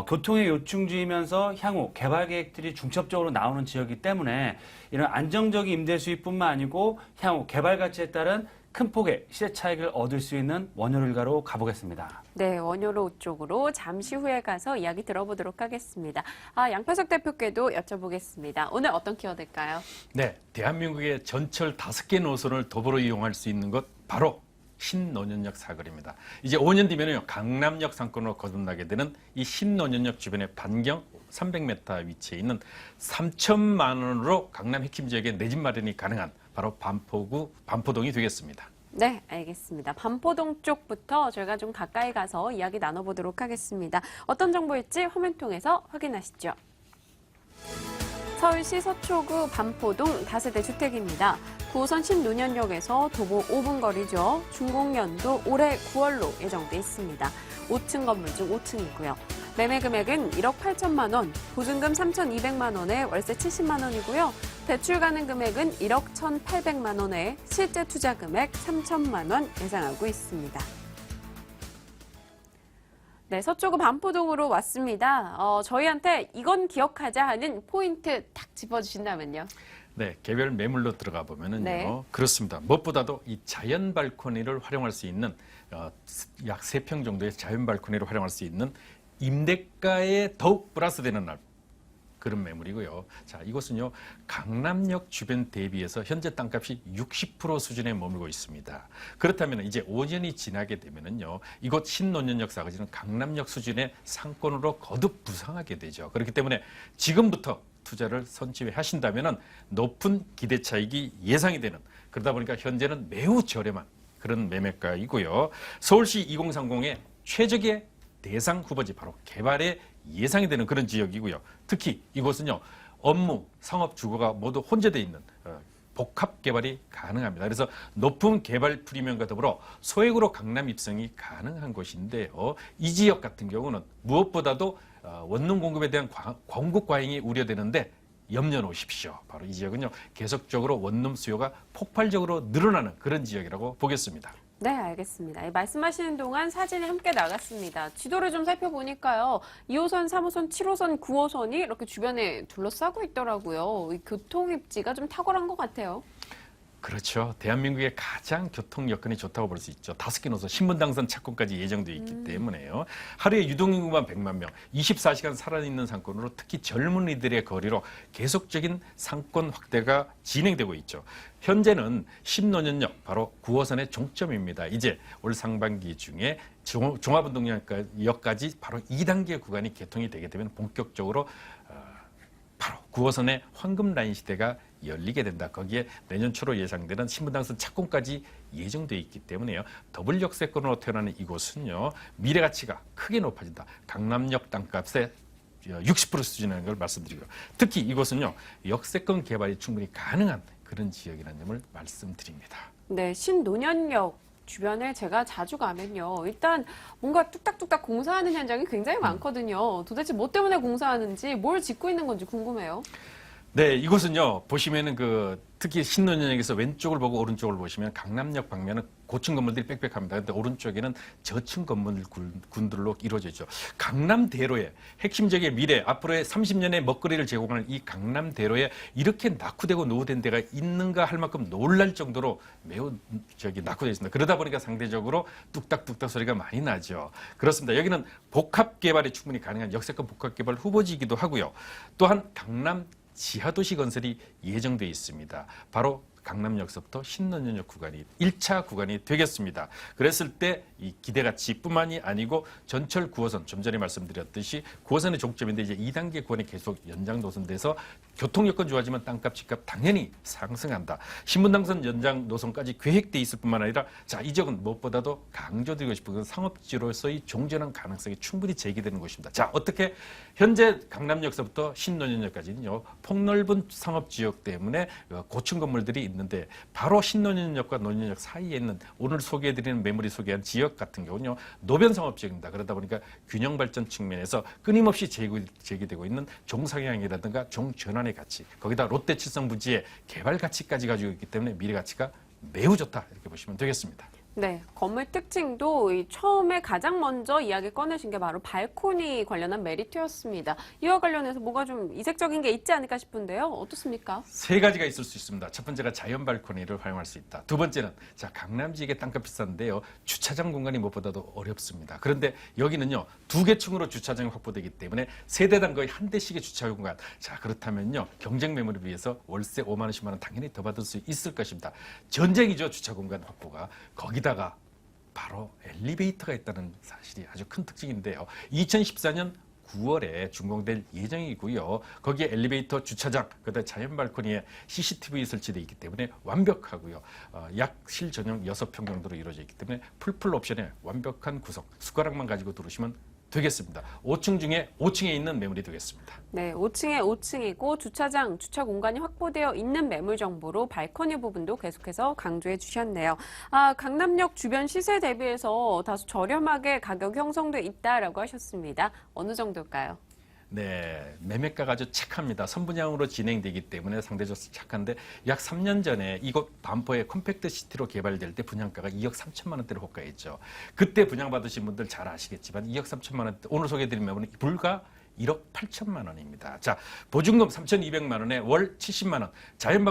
교통의 요충지이면서 향후 개발 계획들이 중첩적으로 나오는 지역이기 때문에 이런 안정적인 임대 수익뿐만 아니고 향후 개발 가치에 따른 큰 폭의 시세 차익을 얻을 수 있는 원효로 일가로 가보겠습니다. 네, 원효로 쪽으로 잠시 후에 가서 이야기 들어보도록 하겠습니다. 양팔석 대표께도 여쭤보겠습니다. 오늘 어떤 키워드일까요? 네, 대한민국의 전철 5개 노선을 도보로 이용할 수 있는 것 바로 신논현역 사거리입니다. 이제 5년 뒤면요, 강남역 상권으로 거듭나게 되는 이 신논현역 주변의 반경 300m 위치에 있는 3천만 원으로 강남 핵심 지역에 내 집 마련이 가능한 바로 반포동이 되겠습니다. 네, 알겠습니다. 반포동 쪽부터 저희가 좀 가까이 가서 이야기 나눠보도록 하겠습니다. 어떤 정보일지 화면 통해서 확인하시죠. 서울시 서초구 반포동 다세대 주택입니다. 9호선 신논현역에서 도보 5분 거리죠. 준공연도 올해 9월로 예정돼 있습니다. 5층 건물 중 5층이고요. 매매 금액은 1억 8천만 원, 보증금 3,200만 원에 월세 70만 원이고요. 대출 가능 금액은 1억 1,800만 원에 실제 투자 금액 3천만 원 예상하고 있습니다. 네, 서초구 반포동으로 왔습니다. 저희한테 이건 기억하자 하는 포인트 딱 짚어주신다면요. 네, 개별 매물로 들어가 보면은요. 네. 그렇습니다. 무엇보다도 이 자연 발코니를 활용할 수 있는 약 3평 정도의 자연 발코니를 활용할 수 있는 임대가에 더욱 플러스되는 그런 매물이고요. 자, 이곳은요, 강남역 주변 대비해서 현재 땅값이 60% 수준에 머물고 있습니다. 그렇다면 이제 5년이 지나게 되면은요, 이곳 신논현역 사거리는 강남역 수준의 상권으로 거듭 부상하게 되죠. 그렇기 때문에 지금부터 투자를 선취하신다면은 높은 기대 차익이 예상이 되는, 그러다 보니까 현재는 매우 저렴한 그런 매매가이고요. 서울시 2030의 최적의 대상 후보지 바로 개발에 예상이 되는 그런 지역이고요. 특히 이곳은요, 업무, 상업, 주거가 모두 혼재되어 있는 복합 개발이 가능합니다. 그래서 높은 개발 프리미엄과 더불어 소액으로 강남 입성이 가능한 곳인데요. 이 지역 같은 경우는 무엇보다도 원룸 공급에 대한 공급 과잉이 우려되는데 염려 놓으십시오. 바로 이 지역은요, 계속적으로 원룸 수요가 폭발적으로 늘어나는 그런 지역이라고 보겠습니다. 네, 알겠습니다. 말씀하시는 동안 사진이 함께 나갔습니다. 지도를 좀 살펴보니까요. 2호선, 3호선, 7호선, 9호선이 이렇게 주변에 둘러싸고 있더라고요. 이 교통 입지가 좀 탁월한 것 같아요. 그렇죠. 대한민국의 가장 교통 여건이 좋다고 볼 수 있죠. 5개 노선, 신분당선 착공까지 예정되어 있기 때문에요. 하루에 유동인구만 100만 명, 24시간 살아있는 상권으로 특히 젊은이들의 거리로 계속적인 상권 확대가 진행되고 있죠. 현재는 신논현역, 바로 9호선의 종점입니다. 이제 올 상반기 중에 종합운동역까지 바로 2단계 구간이 개통이 되게 되면 본격적으로 바로 9호선의 황금 라인 시대가 열리게 된다. 거기에 내년 초로 예상되는 신분당선 착공까지 예정되어 있기 때문에요. 더블 역세권으로 태어나는 이곳은요, 미래 가치가 크게 높아진다. 강남역 땅값의 60% 수준이라는 걸 말씀드리고요. 특히 이곳은요, 역세권 개발이 충분히 가능한 그런 지역이라는 점을 말씀드립니다. 네, 신논현역 주변에 제가 자주 가면요. 일단 뭔가 뚝딱뚝딱 공사하는 현장이 굉장히 많거든요. 도대체 뭐 때문에 공사하는지, 뭘 짓고 있는 건지 궁금해요. 네, 이곳은요, 보시면은 특히 신논현역에서 왼쪽을 보고 오른쪽을 보시면 강남역 방면은 고층 건물들이 빽빽합니다. 근데 오른쪽에는 저층 건물군들로 이루어져 있죠. 강남대로의 핵심적인 미래, 앞으로의 30년의 먹거리를 제공하는 이 강남대로에 이렇게 낙후되고 노후된 데가 있는가 할 만큼 놀랄 정도로 매우 낙후되어 있습니다. 그러다 보니까 상대적으로 뚝딱뚝딱 소리가 많이 나죠. 그렇습니다. 여기는 복합 개발이 충분히 가능한 역세권 복합 개발 후보지이기도 하고요. 또한 강남 지하도시 건설이 예정돼 있습니다. 바로 강남역서부터 신논현역 구간이 1차 구간이 되겠습니다. 그랬을 때 이 기대가치뿐만이 아니고 전철 9호선, 좀 전에 말씀드렸듯이 9호선의 종점인데 이제 2단계 구간이 계속 연장 노선돼서 교통 여건 좋아지면 땅값, 집값 당연히 상승한다. 신분당선 연장 노선까지 계획돼 있을 뿐만 아니라 이 지역은 무엇보다도 강조드리고 싶은 건 상업지로서의 종전한 가능성이 충분히 제기되는 곳입니다. 자, 어떻게 현재 강남역서부터 신논현역까지는요, 폭넓은 상업지역 때문에 고층 건물들이 있는데 바로 신논현역과 논현역 사이에 있는 오늘 소개해드리는 매물이 소개한 지역 같은 경우는요, 노변 상업지역입니다. 그러다 보니까 균형 발전 측면에서 끊임없이 제기되고 있는 종상향이라든가 종전환의 가치, 거기다 롯데 칠성 부지의 개발 가치까지 가지고 있기 때문에 미래 가치가 매우 좋다, 이렇게 보시면 되겠습니다. 네, 건물 특징도 처음에 가장 먼저 이야기 꺼내신 게 바로 발코니 관련한 메리트였습니다. 이와 관련해서 뭐가 좀 이색적인 게 있지 않을까 싶은데요. 어떻습니까? 세 가지가 있을 수 있습니다. 첫 번째가 자연 발코니를 활용할 수 있다. 두 번째는 강남 지역의 땅값 비싼데요, 주차장 공간이 무엇보다도 어렵습니다. 그런데 여기는요, 2개 층으로 주차장이 확보되기 때문에 세대당 거의 한 대씩의 주차 공간. 자, 그렇다면요, 경쟁 매물에 비해서 월세 5만 원, 10만 원 당연히 더 받을 수 있을 것입니다. 전쟁이죠, 주차 공간 확보가. 거기다가 바로 엘리베이터가 있다는 사실이 아주 큰 특징인데요. 2014년 9월에 준공될 예정이고요. 거기에 엘리베이터, 주차장, 그다음에 자연 발코니에 CCTV 설치되어 있기 때문에 완벽하고요. 약 실전용 6평 정도로 이루어져 있기 때문에 풀 옵션의 완벽한 구성, 숟가락만 가지고 들어오시면 되겠습니다. 5층 중에 5층에 있는 매물이 되겠습니다. 네, 5층에 5층이고 주차장, 주차 공간이 확보되어 있는 매물 정보로 발코니 부분도 계속해서 강조해 주셨네요. 강남역 주변 시세 대비해서 다소 저렴하게 가격이 형성돼 있다라고 하셨습니다. 어느 정도일까요? 네, 매매가가 아주 착합니다. 선분양으로 진행되기 때문에 상대적으로 착한데 약 3년 전에 이곳 반포의 컴팩트 시티로 개발될 때 분양가가 2억 3천만 원대를 호가했죠. 그때 분양받으신 분들 잘 아시겠지만 2억 3천만 원대, 오늘 소개해드린 매물은 불과 1억 8천만 원입니다. 자, 보증금 3,200만 원에 월 70만 원, 자연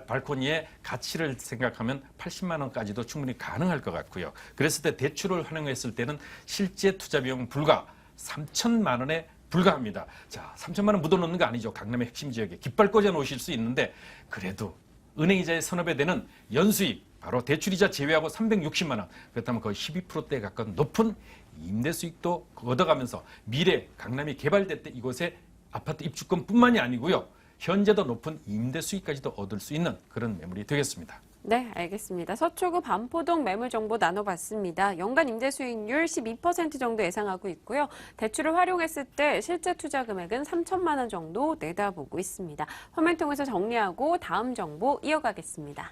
발코니의 가치를 생각하면 80만 원까지도 충분히 가능할 것 같고요. 그랬을 때 대출을 활용했을 때는 실제 투자 비용 불과 3천만 원에 불과합니다. 자, 3천만 원 묻어놓는 거 아니죠. 강남의 핵심 지역에 깃발 꽂아 놓으실 수 있는데 그래도 은행이자의 선업에 되는 연수익, 바로 대출이자 제외하고 360만 원, 그렇다면 거의 12%대에 가까운 높은 임대 수익도 얻어가면서 미래 강남이 개발될 때 이곳에 아파트 입주권뿐만이 아니고요, 현재도 높은 임대 수익까지도 얻을 수 있는 그런 매물이 되겠습니다. 네, 알겠습니다. 서초구 반포동 매물 정보 나눠봤습니다. 연간 임대 수익률 12% 정도 예상하고 있고요. 대출을 활용했을 때 실제 투자 금액은 3천만 원 정도 내다보고 있습니다. 화면 통해서 정리하고 다음 정보 이어가겠습니다.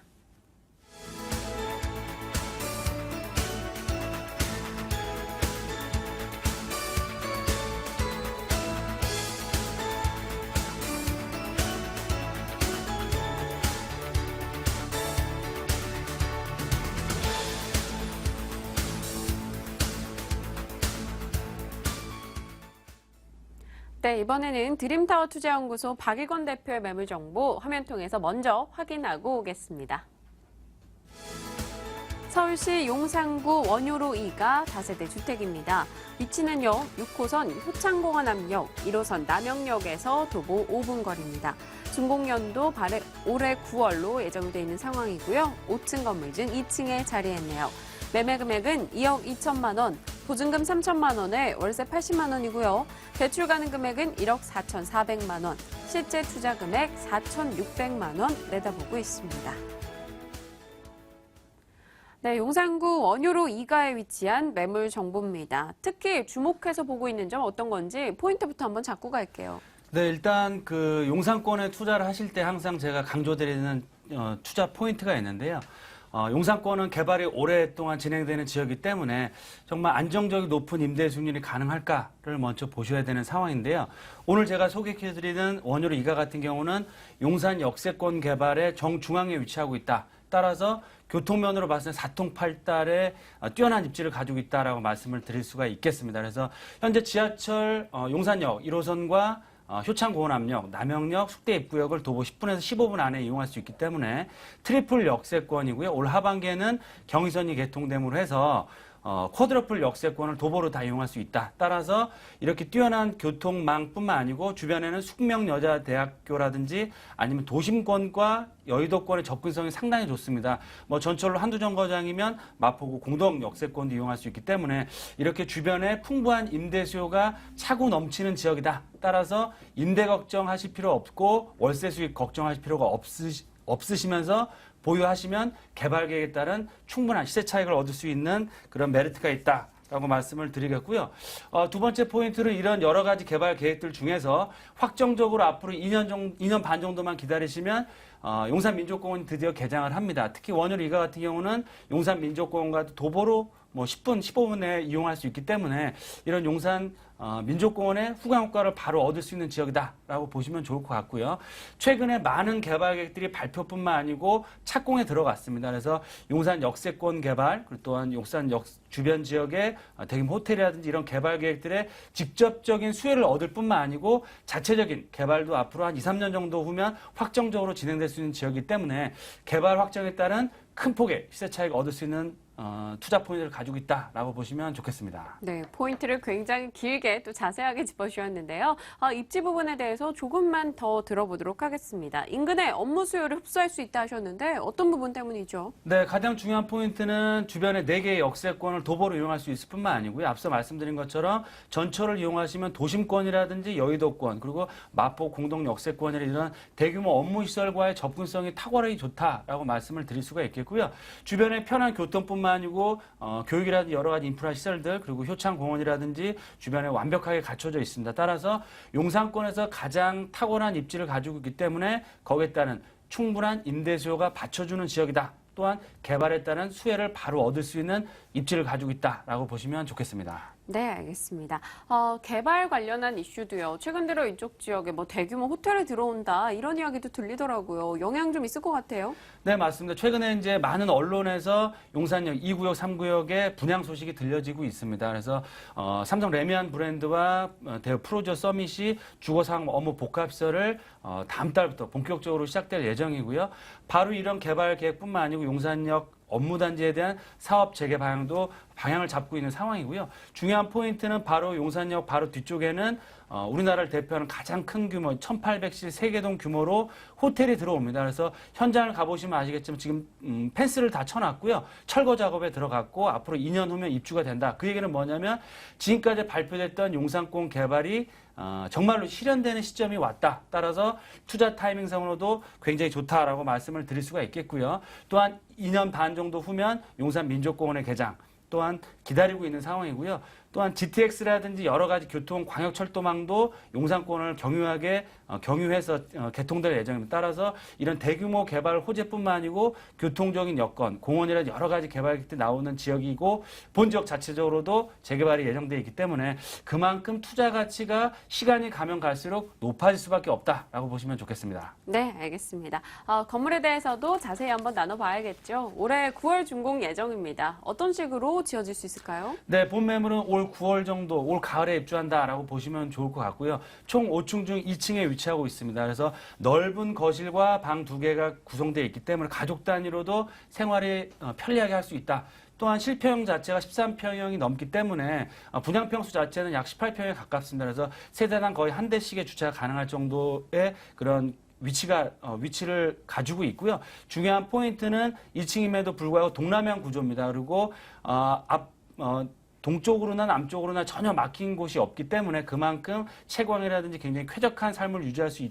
네, 이번에는 드림타워 투자연구소 박일권 대표의 매물 정보 화면 통해서 먼저 확인하고 오겠습니다. 서울시 용산구 원효로 2가 다세대 주택입니다. 위치는요, 6호선 효창공원 앞역, 1호선 남영역에서 도보 5분 거리입니다. 준공연도 올해 9월로 예정돼 있는 상황이고요. 5층 건물 중 2층에 자리했네요. 매매 금액은 2억 2천만 원, 보증금 3천만 원에 월세 80만 원이고요. 대출 가능 금액은 1억 4,400만 원, 실제 투자 금액 4,600만 원 내다보고 있습니다. 네, 용산구 원효로 2가에 위치한 매물 정보입니다. 특히 주목해서 보고 있는 점 어떤 건지 포인트부터 한번 잡고 갈게요. 네, 일단 용산권에 투자를 하실 때 항상 제가 강조드리는 투자 포인트가 있는데요. 용산권은 개발이 오랫동안 진행되는 지역이기 때문에 정말 안정적이 높은 임대 수익률이 가능할까를 먼저 보셔야 되는 상황인데요. 오늘 제가 소개해드리는 원효로 2가 같은 경우는 용산 역세권 개발의 정중앙에 위치하고 있다. 따라서 교통면으로 봤을 때 사통팔달의 뛰어난 입지를 가지고 있다라고 말씀을 드릴 수가 있겠습니다. 그래서 현재 지하철 용산역 1호선과 효창공원암역, 남영역, 숙대 입구역을 도보 10분에서 15분 안에 이용할 수 있기 때문에 트리플 역세권이고요. 올 하반기에는 경의선이 개통됨으로 해서 쿼드러플 역세권을 도보로 다 이용할 수 있다. 따라서 이렇게 뛰어난 교통망뿐만 아니고 주변에는 숙명여자대학교라든지 아니면 도심권과 여의도권의 접근성이 상당히 좋습니다. 뭐 전철로 한두 정거장이면 마포구 공동 역세권도 이용할 수 있기 때문에 이렇게 주변에 풍부한 임대 수요가 차고 넘치는 지역이다. 따라서 임대 걱정하실 필요 없고 월세 수익 걱정하실 필요가 없으시면서 보유하시면 개발 계획에 따른 충분한 시세 차익을 얻을 수 있는 그런 메리트가 있다라고 말씀을 드리겠고요. 두 번째 포인트는 이런 여러 가지 개발 계획들 중에서 확정적으로 앞으로 2년 반 정도만 기다리시면 용산민족공원이 드디어 개장을 합니다. 특히 원효로 2가 같은 경우는 용산민족공원과 도보로 뭐 10분, 15분 내에 이용할 수 있기 때문에 이런 용산 민족공원의 후광 효과를 바로 얻을 수 있는 지역이다라고 보시면 좋을 것 같고요. 최근에 많은 개발 계획들이 발표뿐만 아니고 착공에 들어갔습니다. 그래서 용산 역세권 개발, 그리고 또한 용산역 주변 지역의 대규모 호텔이라든지 이런 개발 계획들의 직접적인 수혜를 얻을 뿐만 아니고 자체적인 개발도 앞으로 한 2, 3년 정도 후면 확정적으로 진행될 수 있는 지역이기 때문에 개발 확정에 따른 큰 폭의 시세 차익을 얻을 수 있는 투자 포인트를 가지고 있다라고 보시면 좋겠습니다. 네, 포인트를 굉장히 길게 또 자세하게 짚어주셨는데요. 입지 부분에 대해서 조금만 더 들어보도록 하겠습니다. 인근의 업무 수요를 흡수할 수 있다 하셨는데 어떤 부분 때문이죠? 네, 가장 중요한 포인트는 주변에 4개의 역세권을 도보로 이용할 수 있을 뿐만 아니고요. 앞서 말씀드린 것처럼 전철을 이용하시면 도심권이라든지 여의도권 그리고 마포 공동 역세권이나 이런 대규모 업무 시설과의 접근성이 탁월하게 좋다라고 말씀을 드릴 수가 있겠고요. 주변에 편한 교통뿐만 아니고 교육이라든지 여러 가지 인프라 시설들 그리고 효창공원이라든지 주변에 완벽하게 갖춰져 있습니다. 따라서 용산권에서 가장 탁월한 입지를 가지고 있기 때문에 거기에 따른 충분한 임대 수요가 받쳐주는 지역이다. 또한 개발에 따른 수혜를 바로 얻을 수 있는 입지를 가지고 있다라고 보시면 좋겠습니다. 네, 알겠습니다. 개발 관련한 이슈도요. 최근 들어 이쪽 지역에 뭐 대규모 호텔에 들어온다 이런 이야기도 들리더라고요. 영향 좀 있을 것 같아요. 네, 맞습니다. 최근에 이제 많은 언론에서 용산역 2구역, 3구역의 분양 소식이 들려지고 있습니다. 그래서 삼성 레미안 브랜드와 대우 프로저 서밋이 주거상 업무 복합시설을 다음 달부터 본격적으로 시작될 예정이고요. 바로 이런 개발 계획뿐만 아니고 용산역 업무단지에 대한 사업 재개 방향을 잡고 있는 상황이고요. 중요한 포인트는 바로 용산역 바로 뒤쪽에는 우리나라를 대표하는 가장 큰 규모 1800실 세개동 규모로 호텔이 들어옵니다. 그래서 현장을 가보시면 아시겠지만 지금 펜스를 다 쳐놨고요. 철거 작업에 들어갔고 앞으로 2년 후면 입주가 된다. 그 얘기는 뭐냐면 지금까지 발표됐던 용산권 개발이 정말로 실현되는 시점이 왔다. 따라서 투자 타이밍상으로도 굉장히 좋다라고 말씀을 드릴 수가 있겠고요. 또한 2년 반 정도 후면 용산 민족공원의 개장 또한 기다리고 있는 상황이고요. 또한 GTX라든지 여러 가지 교통 광역철도망도 용산권을 경유해서 개통될 예정입니다. 따라서 이런 대규모 개발 호재뿐만 아니고 교통적인 여건, 공원이라든지 여러 가지 개발객들이 나오는 지역이고 본 지역 자체적으로도 재개발이 예정되어 있기 때문에 그만큼 투자 가치가 시간이 가면 갈수록 높아질 수밖에 없다라고 보시면 좋겠습니다. 네, 알겠습니다. 건물에 대해서도 자세히 한번 나눠봐야겠죠. 올해 9월 준공 예정입니다. 어떤 식으로 지어질 수 있을까요? 네, 본 매물은 올 9월 정도, 올 가을에 입주한다라고 보시면 좋을 것 같고요. 총 5층 중 2층에 위치하고 있습니다. 그래서 넓은 거실과 방 2개가 구성되어 있기 때문에 가족 단위로도 생활이 편리하게 할 수 있다. 또한 실평 자체가 13평형이 넘기 때문에 분양평수 자체는 약 18평에 가깝습니다. 그래서 세대당 거의 한 대씩의 주차가 가능할 정도의 그런 위치를 가지고 있고요. 중요한 포인트는 2층임에도 불구하고 동남향 구조입니다. 그리고 동쪽으로나 남쪽으로나 전혀 막힌 곳이 없기 때문에 그만큼 채광이라든지 굉장히 쾌적한 삶을 유지할 수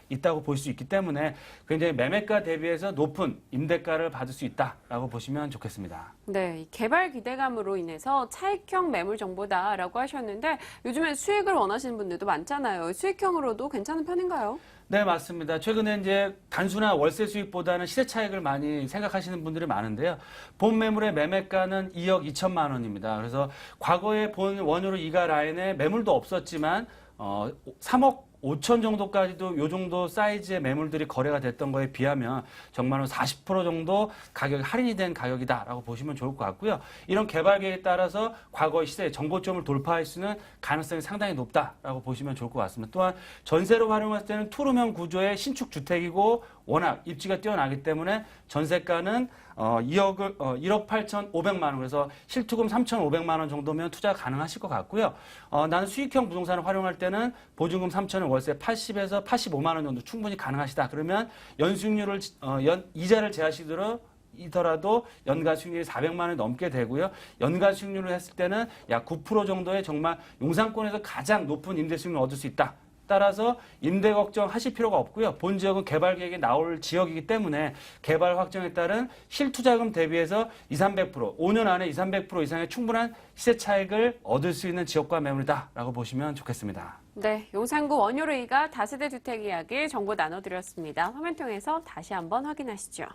있다고 볼 수 있기 때문에 굉장히 매매가 대비해서 높은 임대가를 받을 수 있다라고 보시면 좋겠습니다. 네, 이 개발 기대감으로 인해서 차익형 매물 정보다라고 하셨는데 요즘엔 수익을 원하시는 분들도 많잖아요. 수익형으로도 괜찮은 편인가요? 네, 맞습니다. 최근에 이제 단순한 월세 수익보다는 시세 차익을 많이 생각하시는 분들이 많은데요. 본 매물의 매매가는 2억 2천만 원입니다. 그래서 과거에 본 원유로 이가 라인에 매물도 없었지만 3억 5천 정도까지도 요 정도 사이즈의 매물들이 거래가 됐던 거에 비하면 정말로 40% 정도 가격이 할인이 된 가격이다라고 보시면 좋을 것 같고요. 이런 개발 계획에 따라서 과거의 시세 정고점을 돌파할 수 있는 가능성이 상당히 높다라고 보시면 좋을 것 같습니다. 또한 전세로 활용했을 때는 투룸형 구조의 신축 주택이고 워낙 입지가 뛰어나기 때문에 전세가는 1억 8,500만 원, 그래서 실투금 3,500만 원 정도면 투자 가능하실 것 같고요. 나는 수익형 부동산을 활용할 때는 보증금 3,000원, 월세 80에서 85만 원 정도 충분히 가능하시다. 그러면 연수익률을 이자를 제하시더라도 연간 수익률이 400만 원이 넘게 되고요. 연간 수익률을 했을 때는 약 9% 정도의 정말 용산권에서 가장 높은 임대 수익률을 얻을 수 있다. 따라서 임대 걱정하실 필요가 없고요. 본 지역은 개발 계획이 나올 지역이기 때문에 개발 확정에 따른 실투자금 대비해서 200~300%, 5년 안에 200~300% 이상의 충분한 시세 차익을 얻을 수 있는 지역과 매물이다라고 보시면 좋겠습니다. 네, 용산구 원효로이가 다세대 주택 이야기 정보 나눠드렸습니다. 화면 통해서 다시 한번 확인하시죠.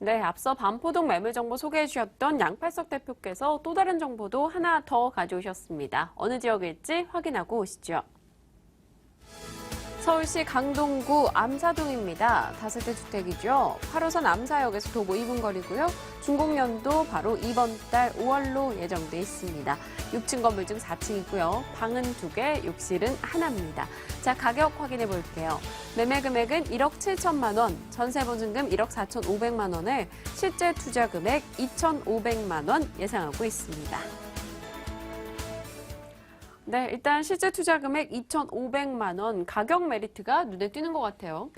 네, 앞서 반포동 매물 정보 소개해 주셨던 양팔석 대표께서 또 다른 정보도 하나 더 가져오셨습니다. 어느 지역일지 확인하고 오시죠. 서울시 강동구 암사동입니다. 다세대 주택이죠. 8호선 암사역에서 도보 2분 거리고요. 준공연도 바로 이번 달 5월로 예정돼 있습니다. 6층 건물 중 4층이고요. 방은 2개, 욕실은 하나입니다. 자, 가격 확인해 볼게요. 매매 금액은 1억 7천만 원, 전세 보증금 1억 4,500만 원에 실제 투자 금액 2,500만 원 예상하고 있습니다. 네, 일단 실제 투자 금액 2,500만 원, 가격 메리트가 눈에 띄는 것 같아요.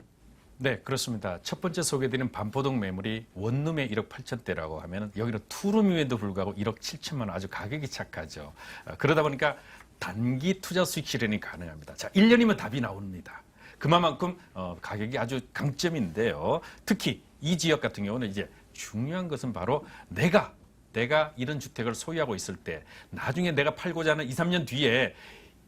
네, 그렇습니다. 첫 번째 소개드린 반포동 매물이 원룸에 1억 8천대라고 하면 여기는 투룸임에도 불구하고 1억 7천만 원, 아주 가격이 착하죠. 그러다 보니까 단기 투자 수익 실현이 가능합니다. 자, 1년이면 답이 나옵니다. 그만큼 가격이 아주 강점인데요. 특히 이 지역 같은 경우는 이제 중요한 것은 바로 내가 이런 주택을 소유하고 있을 때 나중에 내가 팔고자 하는 2, 3년 뒤에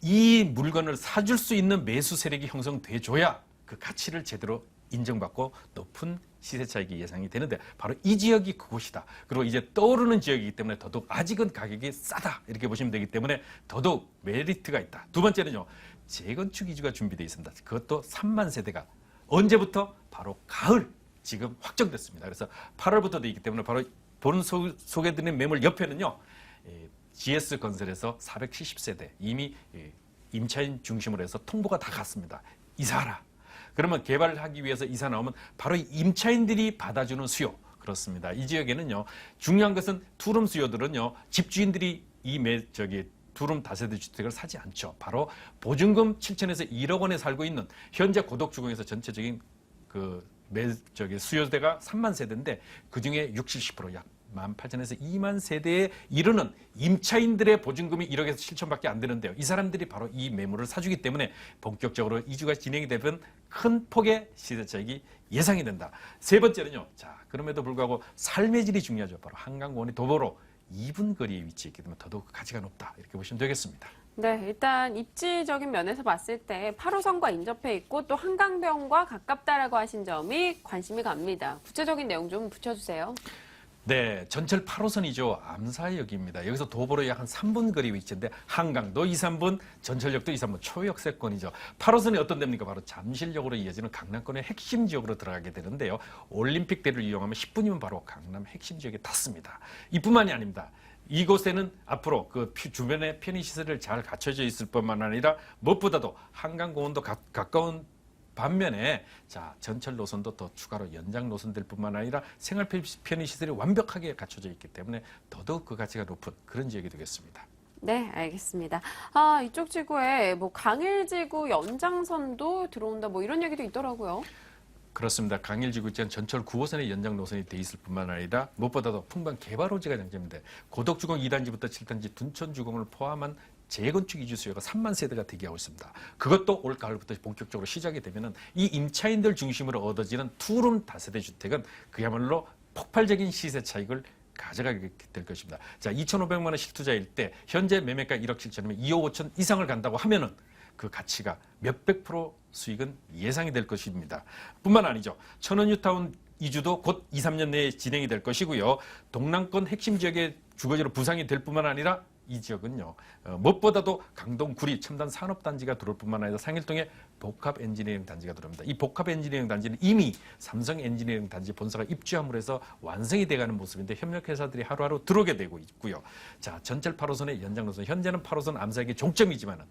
이 물건을 사줄 수 있는 매수 세력이 형성돼줘야 그 가치를 제대로 인정받고 높은 시세 차익이 예상이 되는데 바로 이 지역이 그곳이다. 그리고 이제 떠오르는 지역이기 때문에 더더욱 아직은 가격이 싸다 이렇게 보시면 되기 때문에 더더욱 메리트가 있다. 두 번째는요. 재건축 이주가 준비되어 있습니다. 그것도 3만 세대가 언제부터? 바로 가을 지금 확정됐습니다. 그래서 8월부터 되어 있기 때문에 바로 본 소개드린 매물 옆에는요. GS건설에서 470세대 이미 임차인 중심으로 해서 통보가 다 갔습니다. 이사하라. 그러면 개발을 하기 위해서 이사 나오면 바로 임차인들이 받아주는 수요. 그렇습니다. 이 지역에는요. 중요한 것은 투룸 수요들은요. 집주인들이 투룸 다세대 주택을 사지 않죠. 바로 보증금 7천에서 1억 원에 살고 있는 현재 고독주공에서 전체적인 수요대가 3만 세대인데 그중에 60~70% 약 18,000에서 2만 세대에 이르는 임차인들의 보증금이 1억에서 7천밖에 안 되는데요. 이 사람들이 바로 이 매물을 사주기 때문에 본격적으로 이주가 진행이 되면 큰 폭의 시세 차익이 예상이 된다. 세 번째는요. 자, 그럼에도 불구하고 삶의 질이 중요하죠. 바로 한강공원이 도보로 2분 거리에 위치했기 때문에 더더욱 가치가 높다. 이렇게 보시면 되겠습니다. 네, 일단 입지적인 면에서 봤을 때 8호선과 인접해 있고 또 한강변과 가깝다라고 하신 점이 관심이 갑니다. 구체적인 내용 좀 붙여주세요. 네, 전철 8호선이죠. 암사역입니다. 여기서 도보로 약 한 3분 거리 위치인데 한강도 2, 3분, 전철역도 2, 3분 초역세권이죠. 8호선이 어떤 데입니까? 바로 잠실역으로 이어지는 강남권의 핵심 지역으로 들어가게 되는데요. 올림픽대를 이용하면 10분이면 바로 강남 핵심 지역에 닿습니다. 이뿐만이 아닙니다. 이곳에는 앞으로 그 주변에 편의시설을 잘 갖춰져 있을 뿐만 아니라 무엇보다도 한강공원도 가까운 반면에 자 전철 노선도 더 추가로 연장 노선될 뿐만 아니라 생활 편의 시설이 완벽하게 갖춰져 있기 때문에 더더욱 그 가치가 높은 그런 지역이 되겠습니다. 네, 알겠습니다. 이쪽 지구에 뭐 강일지구 연장선도 들어온다 뭐 이런 얘기도 있더라고요. 그렇습니다. 강일지구 지역 전철 9호선의 연장 노선이 돼 있을 뿐만 아니라 무엇보다도 풍부한 개발호지가 장점인데 고덕주공 2단지부터 7단지 둔천주공을 포함한 재건축 이주 수요가 3만 세대가 대기하고 있습니다. 그것도 올 가을부터 본격적으로 시작이 되면은 이 임차인들 중심으로 얻어지는 투룸 다세대 주택은 그야말로 폭발적인 시세 차익을 가져가게 될 것입니다. 자, 2,500만 원 실투자일 때 현재 매매가 1억 7천이면 2억 5천 이상을 간다고 하면은 그 가치가 몇백 프로 수익은 예상이 될 것입니다. 뿐만 아니죠. 천원뉴타운 이주도 곧 2, 3년 내에 진행이 될 것이고요. 동남권 핵심 지역의 주거지로 부상이 될 뿐만 아니라 이 지역은요. 무엇보다도 강동 구리 첨단 산업단지가 들어올 뿐만 아니라 상일동에 복합 엔지니어링 단지가 들어옵니다. 이 복합 엔지니어링 단지는 이미 삼성 엔지니어링 단지 본사가 입주함으로 해서 완성이 돼가는 모습인데 협력회사들이 하루하루 들어오게 되고 있고요. 자, 전철 8호선의 연장 노선 현재는 8호선 암사역이 종점이지만은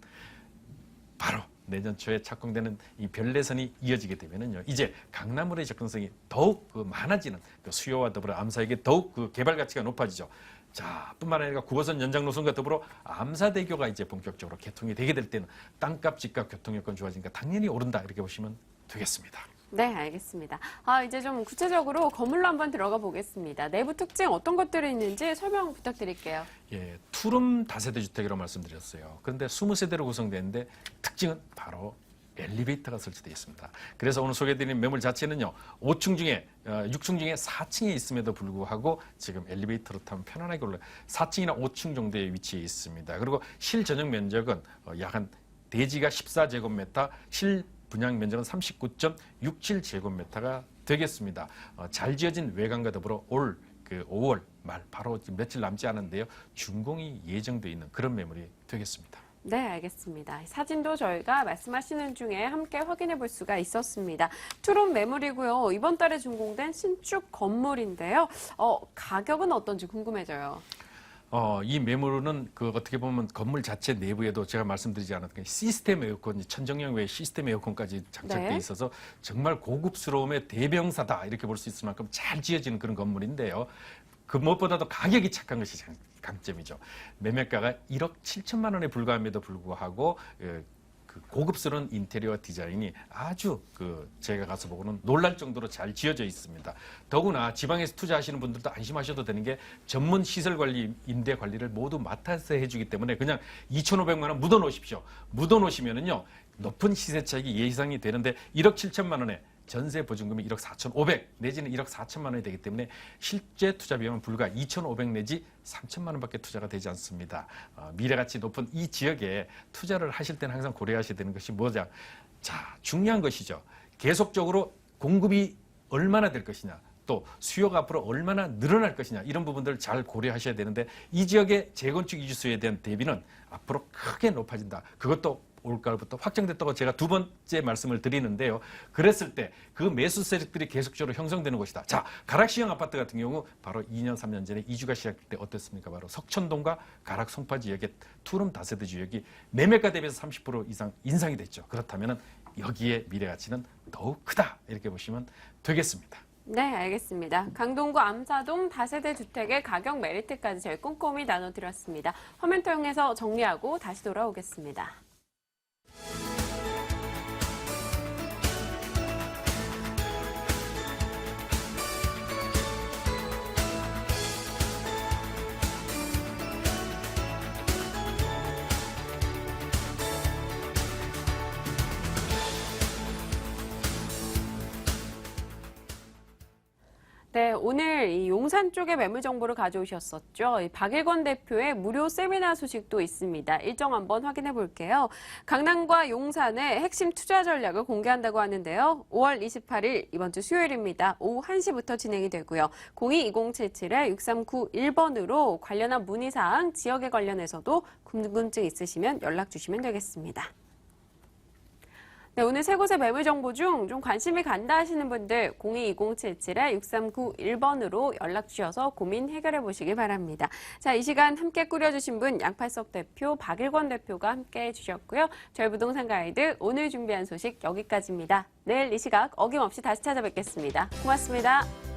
바로 내년 초에 착공되는 이 별내선이 이어지게 되면은요, 이제 강남으로의 접근성이 더욱 많아지는 그 수요와 더불어 암사역의 더욱 그 개발 가치가 높아지죠. 자, 뿐만 아니라 9호선 연장 노선과 더불어 암사대교가 이제 본격적으로 개통이 되게 될 때는 땅값, 집값, 교통여건 좋아지니까 당연히 오른다 이렇게 보시면 되겠습니다. 네, 알겠습니다. 이제 좀 구체적으로 건물로 한번 들어가 보겠습니다. 내부 특징 어떤 것들이 있는지 설명 부탁드릴게요. 예, 투룸 다세대 주택이라고 말씀드렸어요. 그런데 20세대로 구성되는데 특징은 바로 엘리베이터가 설치되어 있습니다. 그래서 오늘 소개해드린 매물 자체는요, 5층 중에 6층 중에 4층에 있음에도 불구하고 지금 엘리베이터로 타면 편안하게 올라 4층이나 5층 정도에 위치해 있습니다. 그리고 실 전용 면적은 약 한 대지가 14제곱미터, 실 분양 면적은 39.67제곱미터가 되겠습니다. 잘 지어진 외관과 더불어 올 5월 말 바로 며칠 남지 않은데요, 준공이 예정되어 있는 그런 매물이 되겠습니다. 네, 알겠습니다. 사진도 저희가 말씀하시는 중에 함께 확인해 볼 수가 있었습니다. 투룸 매물이고요. 이번 달에 준공된 신축 건물인데요. 가격은 어떤지 궁금해져요. 이 매물은 어떻게 보면 건물 자체 내부에도 제가 말씀드리지 않았던 시스템 에어컨, 천정형 외에 시스템 에어컨까지 장착돼 있어서 정말 고급스러움의 대명사다 이렇게 볼 수 있을 만큼 잘 지어지는 그런 건물인데요. 그 무엇보다도 가격이 착한 것이 강점이죠. 매매가가 1억 7천만 원에 불과함에도 불구하고 그 고급스러운 인테리어 디자인이 아주 제가 가서 보고는 놀랄 정도로 잘 지어져 있습니다. 더구나 지방에서 투자하시는 분들도 안심하셔도 되는 게 전문 시설 관리, 임대 관리를 모두 맡아서 해주기 때문에 그냥 2,500만 원 묻어 놓으십시오. 묻어 놓으시면은요, 높은 시세 차익이 예상이 되는데 1억 7천만 원에 전세 보증금이 1억 4,500 내지는 1억 4천만 원이 되기 때문에 실제 투자 비용은 불과 2,500 내지 3천만 원밖에 투자가 되지 않습니다. 미래가치 높은 이 지역에 투자를 하실 때는 항상 고려하셔야 되는 것이 뭐냐. 자, 중요한 것이죠. 계속적으로 공급이 얼마나 될 것이냐. 또 수요가 앞으로 얼마나 늘어날 것이냐. 이런 부분들을 잘 고려하셔야 되는데 이 지역의 재건축 이주 수요에 대한 대비는 앞으로 크게 높아진다. 그것도 올가을부터 확정됐다고 제가 두 번째 말씀을 드리는데요. 그랬을 때 그 매수 세력들이 계속적으로 형성되는 것이다. 자, 가락시형 아파트 같은 경우 바로 2년, 3년 전에 이주가 시작될 때 어땠습니까? 바로 석천동과 가락 송파 지역의 투룸 다세대 지역이 매매가 대비해서 30% 이상 인상이 됐죠. 그렇다면 여기에 미래 가치는 더욱 크다. 이렇게 보시면 되겠습니다. 네, 알겠습니다. 강동구 암사동 다세대 주택의 가격 메리트까지 저희 꼼꼼히 나눠드렸습니다. 화면 통해서 정리하고 다시 돌아오겠습니다. 네, 오늘 이 용산 쪽의 매물 정보를 가져오셨었죠. 이 박일권 대표의 무료 세미나 소식도 있습니다. 일정 한번 확인해 볼게요. 강남과 용산의 핵심 투자 전략을 공개한다고 하는데요. 5월 28일 이번 주 수요일입니다. 오후 1시부터 진행이 되고요. 02-2077-6391번으로 관련한 문의사항, 지역에 관련해서도 궁금증 있으시면 연락 주시면 되겠습니다. 네, 오늘 세 곳의 매물 정보 중 좀 관심이 간다 하시는 분들 022077-6391번으로 연락 주셔서 고민 해결해 보시기 바랍니다. 자, 이 시간 함께 꾸려주신 분 양팔석 대표, 박일권 대표가 함께 해주셨고요. 저희 부동산 가이드 오늘 준비한 소식 여기까지입니다. 내일 이 시각 어김없이 다시 찾아뵙겠습니다. 고맙습니다.